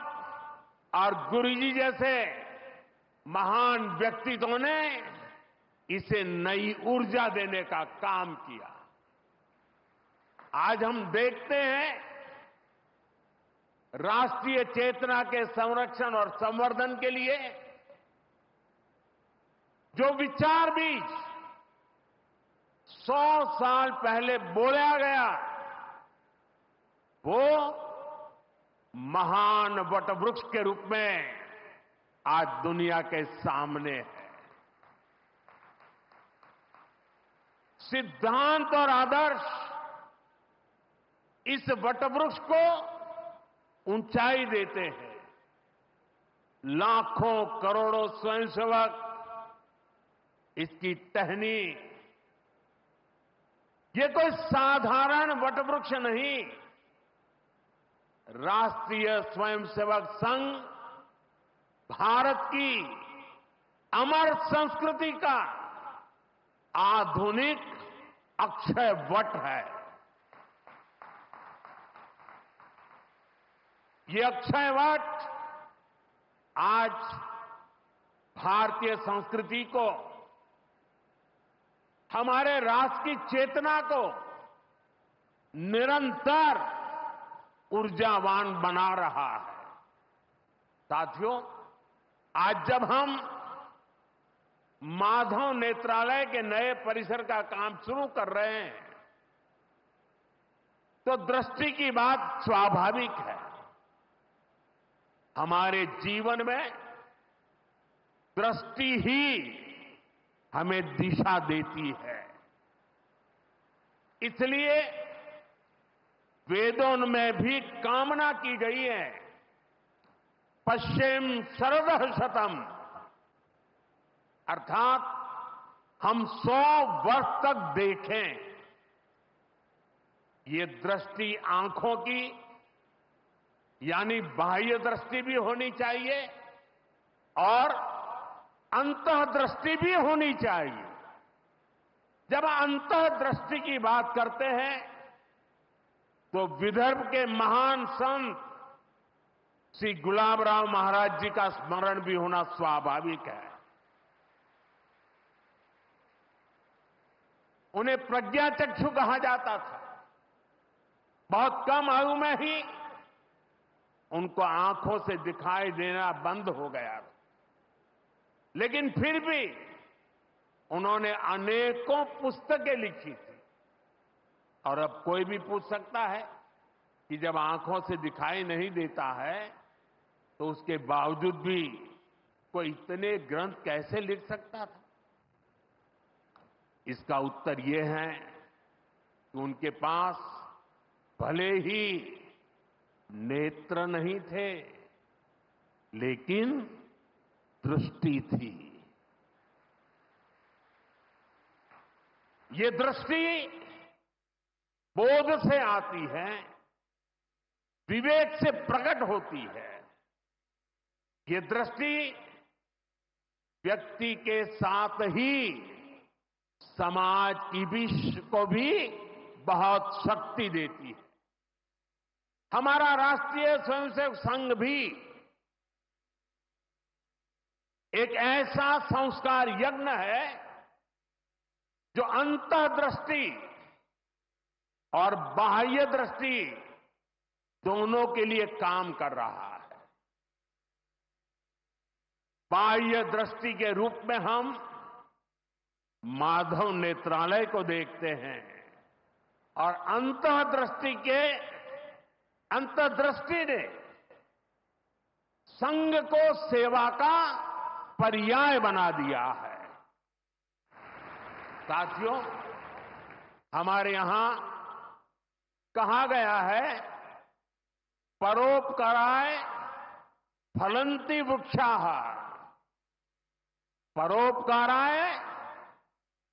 G: और गुरुजी जैसे महान व्यक्तित्वों ने इसे नई ऊर्जा देने का काम किया। आज हम देखते हैं राष्ट्रीय चेतना के संरक्षण और संवर्धन के लिए जो विचार बीज 100 साल पहले बोया गया, वो महान वटवृक्ष के रूप में आज दुनिया के सामने है। सिद्धांत और आदर्श इस वटवृक्ष को ऊंचाई देते हैं। लाखों करोड़ों स्वयंसेवक इसकी टहनी ये कोई साधारण वटवृक्ष नहीं, राष्ट्रीय स्वयंसेवक संघ भारत की अमर संस्कृति का आधुनिक अक्षय वट है। ये अक्षय वट आज भारतीय संस्कृति को, हमारे राष्ट्र की चेतना को निरंतर ऊर्जावान बना रहा है। साथियों, आज जब हम माधव नेत्रालय के नए परिसर का काम शुरू कर रहे हैं तो दृष्टि की बात स्वाभाविक है। हमारे जीवन में दृष्टि ही हमें दिशा देती है। इसलिए वेदों में भी कामना की गई है, पश्चिम शरदः शतम, अर्थात हम 100 वर्ष तक देखें। ये दृष्टि आंखों की यानी बाह्य दृष्टि भी होनी चाहिए और अंतःदृष्टि भी होनी चाहिए। जब अंतःदृष्टि की बात करते हैं तो विदर्भ के महान संत श्री गुलाबराव महाराज जी का स्मरण भी होना स्वाभाविक है। उन्हें प्रज्ञाचक्षु कहा जाता था। बहुत कम आयु में ही उनको आंखों से दिखाई देना बंद हो गया था, लेकिन फिर भी उन्होंने अनेकों पुस्तकें लिखी थी। और अब कोई भी पूछ सकता है कि जब आंखों से दिखाई नहीं देता है तो उसके बावजूद भी कोई इतने ग्रंथ कैसे लिख सकता था? इसका उत्तर यह है कि उनके पास भले ही नेत्र नहीं थे, लेकिन दृष्टि थी। ये दृष्टि बोध से आती है, विवेक से प्रकट होती है। ये दृष्टि व्यक्ति के साथ ही समाज की को भी बहुत शक्ति देती है। हमारा राष्ट्रीय स्वयंसेवक संघ भी एक ऐसा संस्कार यज्ञ है जो अंतःदृष्टि और बाह्य दृष्टि दोनों के लिए काम कर रहा है। बाह्य दृष्टि के रूप में हम माधव नेत्रालय को देखते हैं और अंतर्दृष्टि ने संघ को सेवा का पर्याय बना दिया है। साथियों, हमारे यहां कहा गया है, परोपकाराय फलन्ति वृक्षाः, परोपकाराय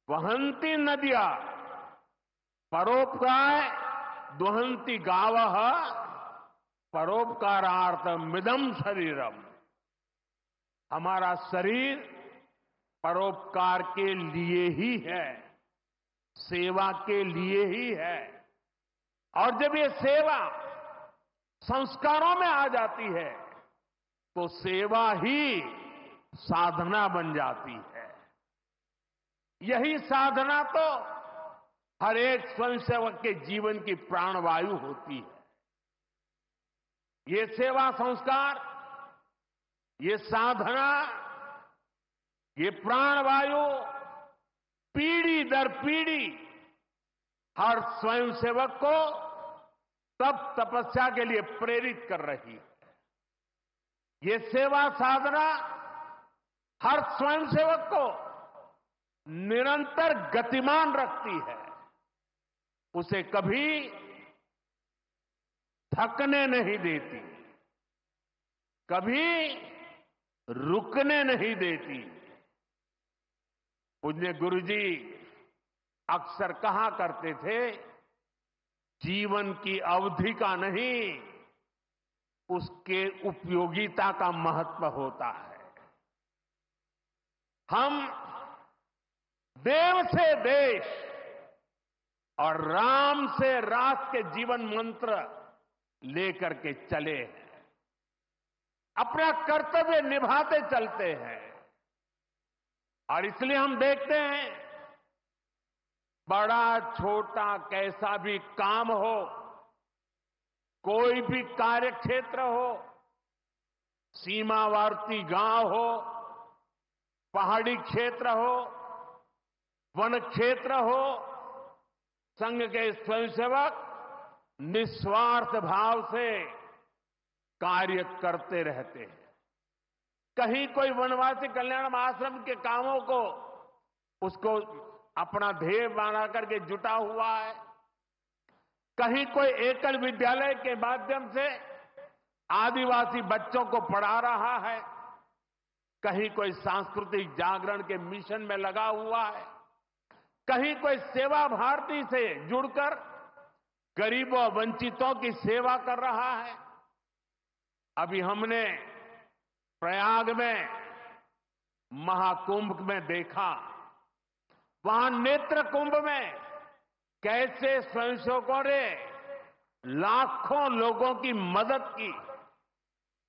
G: वहन्ति नद्या, परोपकाराय दुहन्ति गावः, परोपकारार्थमिदं शरीरम। हमारा शरीर परोपकार के लिए ही है, सेवा के लिए ही है। और जब ये सेवा संस्कारों में आ जाती है तो सेवा ही साधना बन जाती है। यही साधना तो हर एक स्वयंसेवक के जीवन की प्राणवायु होती है। ये सेवा संस्कार, ये साधना, ये प्राणवायु पीढ़ी दर पीढ़ी हर स्वयंसेवक को तप तपस्या के लिए प्रेरित कर रही है। ये सेवा साधना हर स्वयंसेवक को निरंतर गतिमान रखती है, उसे कभी थकने नहीं देती, कभी रुकने नहीं देती। पूज्य गुरुजी अक्सर कहा करते थे, जीवन की अवधि का नहीं, उसके उपयोगिता का महत्व होता है। हम देव से देश और राम से राष्ट्र के जीवन मंत्र लेकर के चले हैं, अपना कर्तव्य निभाते चलते हैं। और इसलिए हम देखते हैं, बड़ा छोटा कैसा भी काम हो, कोई भी कार्य क्षेत्र हो, सीमावर्ती गांव हो, पहाड़ी क्षेत्र हो, वन क्षेत्र हो, संघ के स्वयंसेवक निस्वार्थ भाव से कार्य करते रहते हैं। कहीं कोई वनवासी कल्याण आश्रम के कामों को उसको अपना ध्येय बना करके जुटा हुआ है, कहीं कोई एकल विद्यालय के माध्यम से आदिवासी बच्चों को पढ़ा रहा है, कहीं कोई सांस्कृतिक जागरण के मिशन में लगा हुआ है, कहीं कोई सेवा भारती से जुड़कर गरीबों वंचितों की सेवा कर रहा है। अभी हमने प्रयाग में महाकुंभ में देखा, वहां नेत्र कुंभ में कैसे स्वयंसेवकों ने लाखों लोगों की मदद की।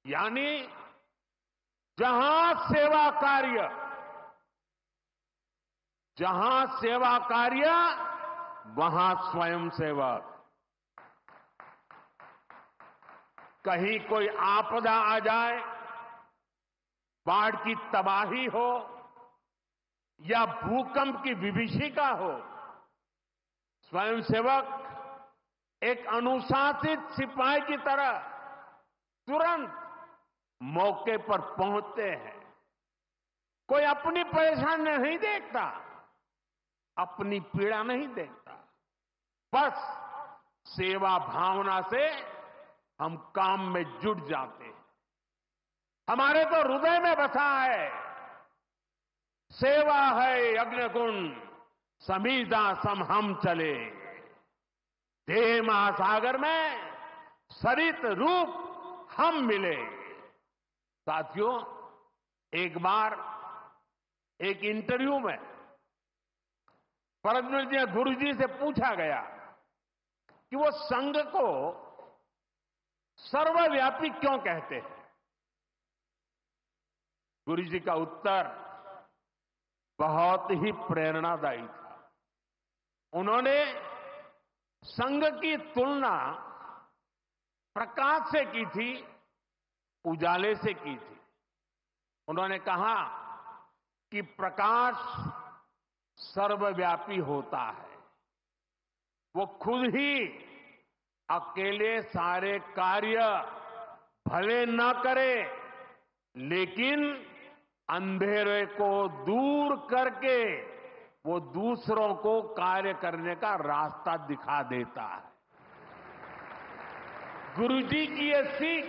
G: यानी जहां सेवा कार्य वहां स्वयंसेवक। कहीं कोई आपदा आ जाए, बाढ़ की तबाही हो या भूकंप की विभीषिका हो, स्वयंसेवक एक अनुशासित सिपाही की तरह तुरंत मौके पर पहुंचते हैं। कोई अपनी परेशानी नहीं देखता, अपनी पीड़ा नहीं देखता, बस सेवा भावना से हम काम में जुट जाते हैं। हमारे तो हृदय में बसा है, सेवा है अग्निकुंड समीधा सम हम चले, देह महासागर में सरित रूप हम मिले। साथियों, एक बार एक इंटरव्यू में परमपूज्य गुरुजी से पूछा गया कि वो संघ को सर्वव्यापी क्यों कहते हैं। गुरुजी का उत्तर बहुत ही प्रेरणादायी था। उन्होंने संघ की तुलना प्रकाश से की थी, उजाले से की थी। उन्होंने कहा कि प्रकाश सर्वव्यापी होता है, वो खुद ही अकेले सारे कार्य भले न करे, लेकिन अंधेरे को दूर करके वो दूसरों को कार्य करने का रास्ता दिखा देता है। गुरुजी की ये सीख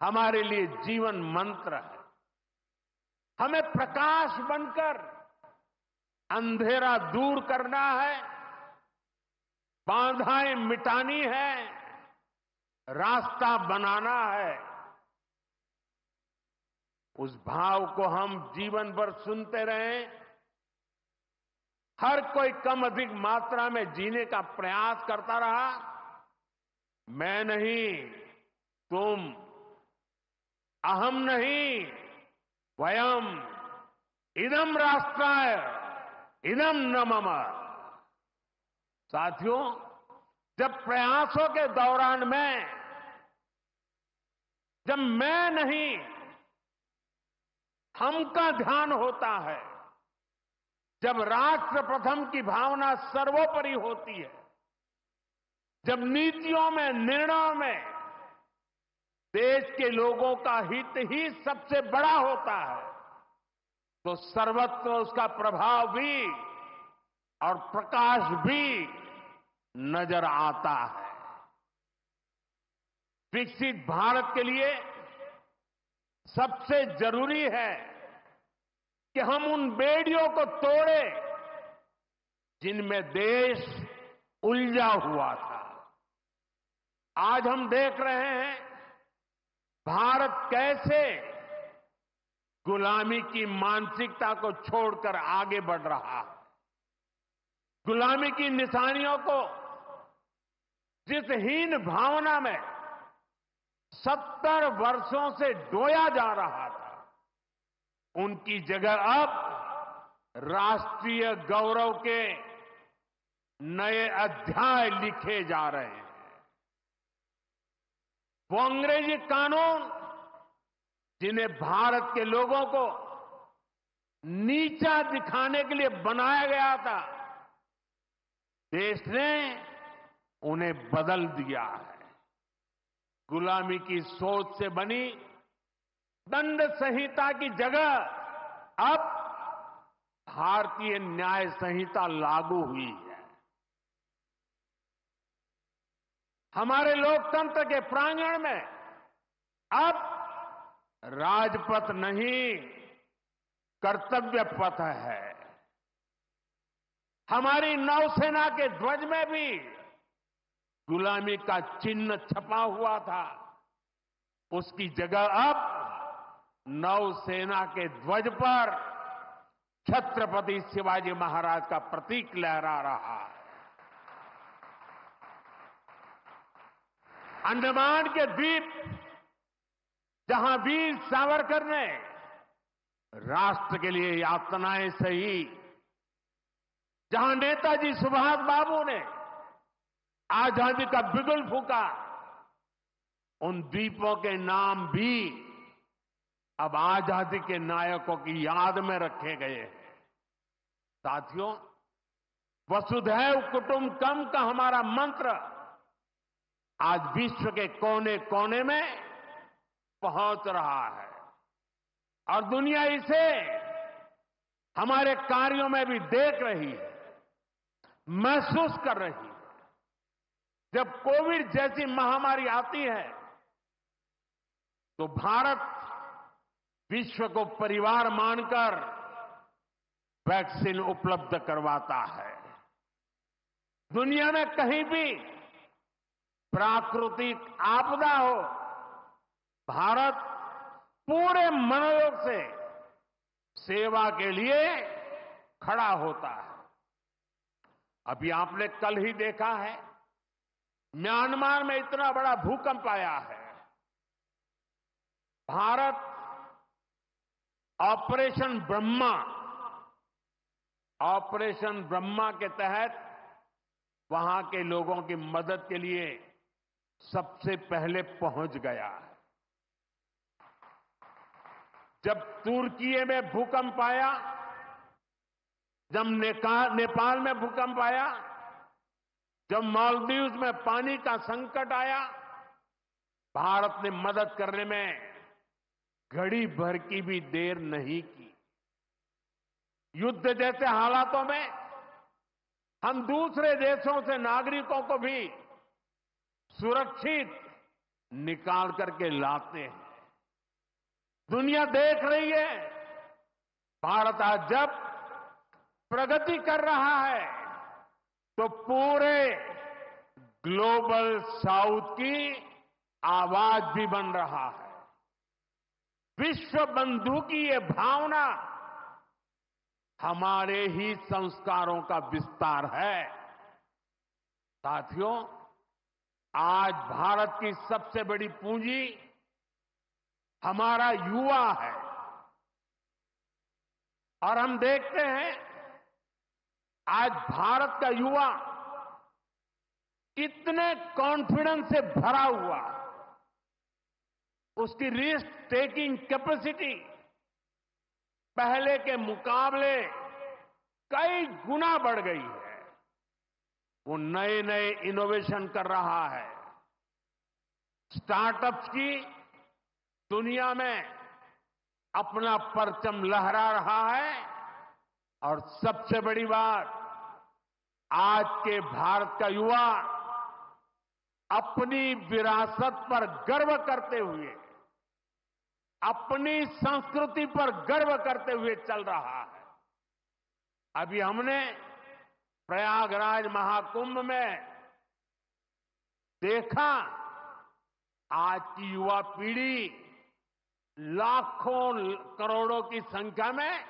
G: हमारे लिए जीवन मंत्र है। हमें प्रकाश बनकर अंधेरा दूर करना है, बाधाएं मिटानी है, रास्ता बनाना है। उस भाव को हम जीवन भर सुनते रहें। हर कोई कम अधिक मात्रा में जीने का प्रयास करता रहा। मैं नहीं, तुम, अहम नहीं, वयम, इदम राष्ट्राय, इदम न मम। साथियों, जब प्रयासों के दौरान जब मैं नहीं, हम का ध्यान होता है, जब राष्ट्र प्रथम की भावना सर्वोपरि होती है, जब नीतियों में, निर्णयों में देश के लोगों का हित ही सबसे बड़ा होता है, तो सर्वत्र उसका प्रभाव भी और प्रकाश भी नजर आता है। विकसित भारत के लिए सबसे जरूरी है कि हम उन बेड़ियों को तोड़े जिनमें देश उलझा हुआ था। आज हम देख रहे हैं भारत कैसे गुलामी की मानसिकता को छोड़कर आगे बढ़ रहा है। गुलामी की निशानियों को जिस हीन भावना में 70 वर्षों से डोया जा रहा था, उनकी जगह अब राष्ट्रीय गौरव के नए अध्याय लिखे जा रहे हैं। वो अंग्रेजी कानून जिन्हें भारत के लोगों को नीचा दिखाने के लिए बनाया गया था, देश ने उन्हें बदल दिया है। गुलामी की सोच से बनी दंड संहिता की जगह अब भारतीय न्याय संहिता लागू हुई है। हमारे लोकतंत्र के प्रांगण में अब राजपथ नहीं, कर्तव्य पथ है। हमारी नौसेना के ध्वज में भी गुलामी का चिन्ह छपा हुआ था, उसकी जगह अब नौसेना के ध्वज पर छत्रपति शिवाजी महाराज का प्रतीक लहरा रहा है। अंडमान के द्वीप जहां वीर सावरकर ने राष्ट्र के लिए यातनाएं सही, जहां नेताजी सुभाष बाबू ने आजादी का बिगुल फूंका, उन द्वीपों के नाम भी अब आजादी के नायकों की याद में रखे गए हैं। साथियों, वसुधैव कुटुंबकम का हमारा मंत्र आज विश्व के कोने कोने में पहुंच रहा है और दुनिया इसे हमारे कार्यों में भी देख रही है, महसूस कर रही है। जब कोविड जैसी महामारी आती है तो भारत विश्व को परिवार मानकर वैक्सीन उपलब्ध करवाता है। दुनिया में कहीं भी प्राकृतिक आपदा हो, भारत पूरे मनोयोग से सेवा के लिए खड़ा होता है। अभी आपने कल ही देखा है, म्यांमार में इतना बड़ा भूकंप आया है। भारत ऑपरेशन ब्रह्मा के तहत वहां के लोगों की मदद के लिए सबसे पहले पहुंच गया है। जब तुर्की में भूकंप आया, जब नेपाल में भूकंप आया, जब मालदीव्स में पानी का संकट आया, भारत ने मदद करने में घड़ी भर की भी देर नहीं की। युद्ध जैसे हालातों में हम दूसरे देशों से नागरिकों को भी सुरक्षित निकाल करके लाते हैं। दुनिया देख रही है, भारत आज जब प्रगति कर रहा है तो पूरे ग्लोबल साउथ की आवाज भी बन रहा है। विश्व बंधु की ये भावना हमारे ही संस्कारों का विस्तार है। साथियों, आज भारत की सबसे बड़ी पूंजी हमारा युवा है और हम देखते हैं आज भारत का युवा इतने कॉन्फिडेंस से भरा हुआ, उसकी रिस्क टेकिंग कैपेसिटी पहले के मुकाबले कई गुना बढ़ गई है। वो नए नए इनोवेशन कर रहा है, स्टार्टअप्स की दुनिया में अपना परचम लहरा रहा है और सबसे बड़ी बात, आज के भारत का युवा अपनी विरासत पर गर्व करते हुए अपनी संस्कृति पर गर्व करते हुए चल रहा है। अभी हमने प्रयागराज महाकुंभ में देखा, आज की युवा पीढ़ी लाखों करोड़ों की संख्या में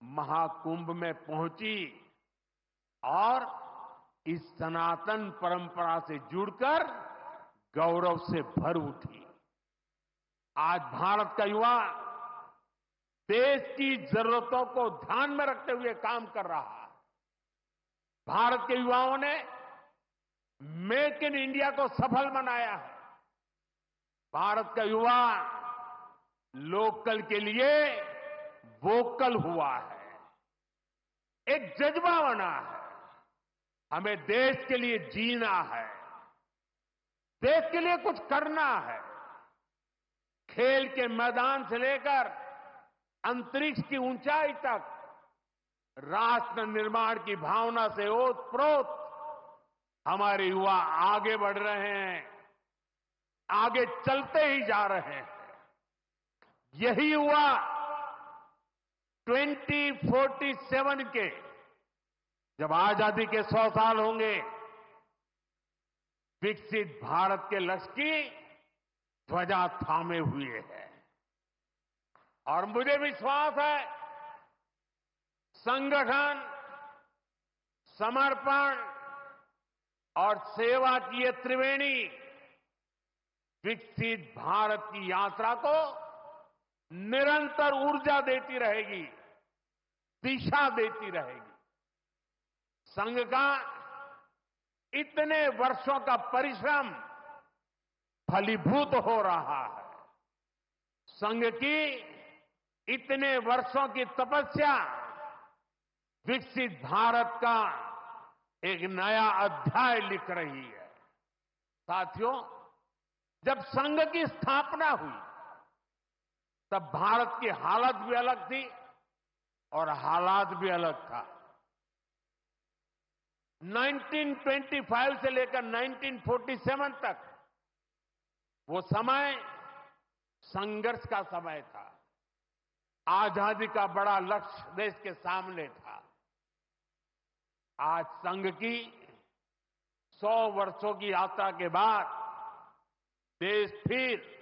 G: महाकुंभ में पहुंची और इस सनातन परंपरा से जुड़कर गौरव से भर उठी। आज भारत का युवा देश की जरूरतों को ध्यान में रखते हुए काम कर रहा है। भारत के युवाओं ने मेक इन इंडिया को सफल बनाया है। भारत का युवा लोकल के लिए वोकल हुआ है, एक जज्बा बना है। हमें देश के लिए जीना है, देश के लिए कुछ करना है। खेल के मैदान से लेकर अंतरिक्ष की ऊंचाई तक राष्ट्र निर्माण की भावना से ओतप्रोत हमारे युवा आगे बढ़ रहे हैं, आगे चलते ही जा रहे हैं। यही युवा 2047 के जब आजादी के 100 साल होंगे, विकसित भारत के लक्ष्य की ध्वजा थामे हुए है। और मुझे विश्वास है, संगठन, समर्पण और सेवा की ये त्रिवेणी विकसित भारत की यात्रा को निरंतर ऊर्जा देती रहेगी, दिशा देती रहेगी। संघ का इतने वर्षों का परिश्रम फलीभूत हो रहा है। संघ की इतने वर्षों की तपस्या विकसित भारत का एक नया अध्याय लिख रही है। साथियों, जब संघ की स्थापना हुई तब भारत की हालत भी अलग थी और हालात भी अलग था। 1925 से लेकर 1947 तक वो समय संघर्ष का समय था। आजादी का बड़ा लक्ष्य देश के सामने था। आज संघ की 100 वर्षों की यात्रा के बाद देश फिर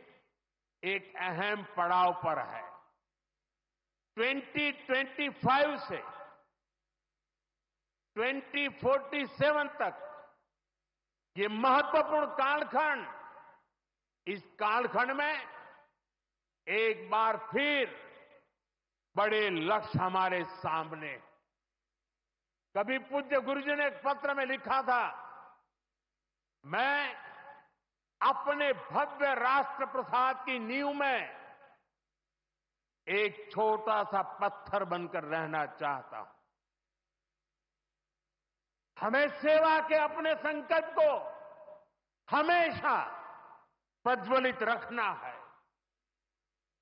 G: एक अहम पड़ाव पर है। 2025 से 2047 तक ये महत्वपूर्ण कालखंड, इस कालखंड में एक बार फिर बड़े लक्ष्य हमारे सामने। कभी पूज्य गुरुजी ने एक पत्र में लिखा था, मैं अपने भव्य राष्ट्र प्रसाद की नींव में एक छोटा सा पत्थर बनकर रहना चाहता हूं। हमें सेवा के अपने संकल्प को हमेशा प्रज्वलित रखना है।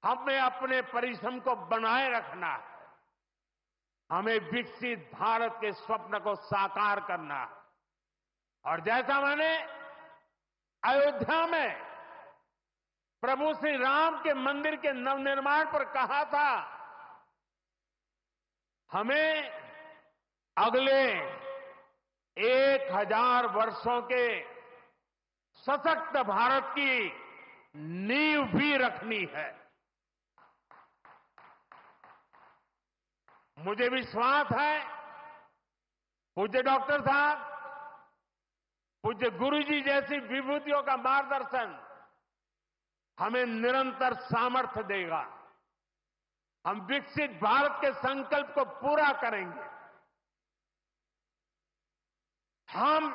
G: हमें अपने परिश्रम को बनाए रखना है। हमें विकसित भारत के स्वप्न को साकार करना है। और जैसा मैंने अयोध्या में प्रभु श्री राम के मंदिर के नवनिर्माण पर कहा था, हमें अगले 1000 वर्षों के सशक्त भारत की नींव भी रखनी है। मुझे विश्वास है, पूज्य डॉक्टर साहब, पूज्य गुरुजी जैसी विभूतियों का मार्गदर्शन हमें निरंतर सामर्थ्य देगा। हम विकसित भारत के संकल्प को पूरा करेंगे। हम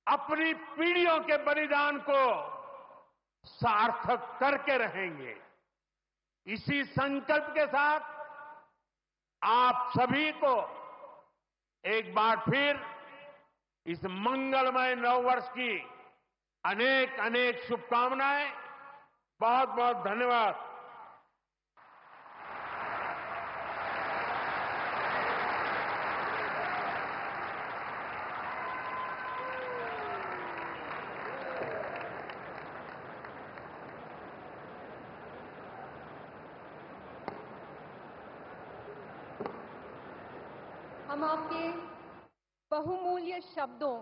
G: अपनी पीढ़ियों के बलिदान को सार्थक करके रहेंगे। इसी संकल्प के साथ आप सभी को एक बार फिर इस मंगलमय नववर्ष की अनेक अनेक शुभकामनाएं। बहुत बहुत धन्यवाद।
A: हम आपके बहुमूल्य शब्दों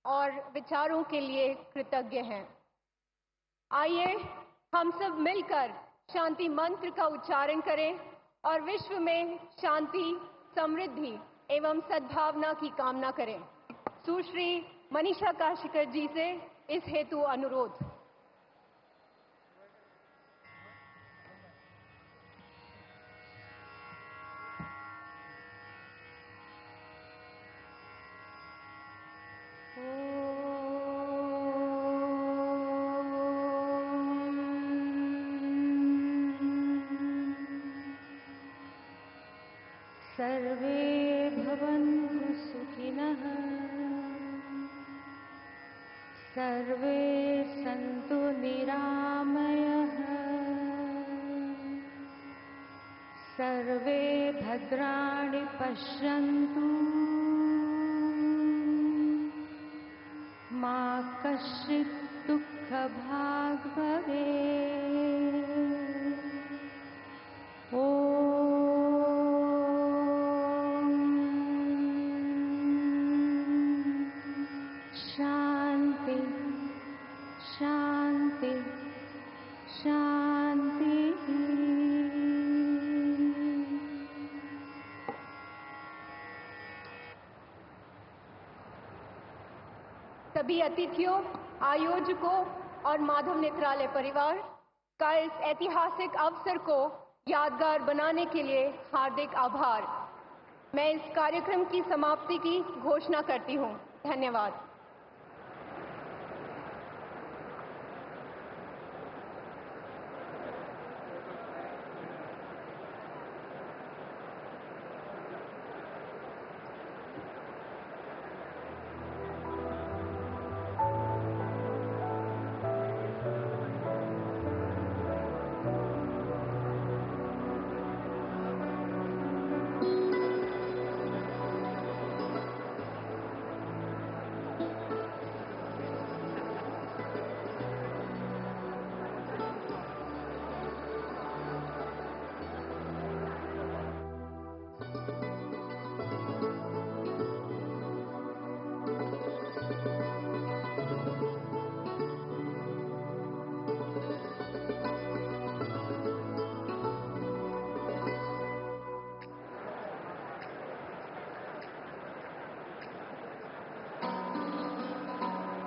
A: और विचारों के लिए कृतज्ञ हैं। आइए हम सब मिलकर शांति मंत्र का उच्चारण करें और विश्व में शांति, समृद्धि एवं सद्भावना की कामना करें। सुश्री मनीषा काशीकर जी से इस हेतु अनुरोध।
H: सर्वे भवन्तु सुखिनः, सर्वे सन्तु निरामयः, सर्वे भद्राणि पश्यन्तु, मा कश्चित् दुःखभाग् भवेत्। शांति शांति शांति।
A: सभी अतिथियों, आयोजकों और माधव नेत्रालय परिवार का इस ऐतिहासिक अवसर को यादगार बनाने के लिए हार्दिक आभार। मैं इस कार्यक्रम की समाप्ति की घोषणा करती हूँ। धन्यवाद।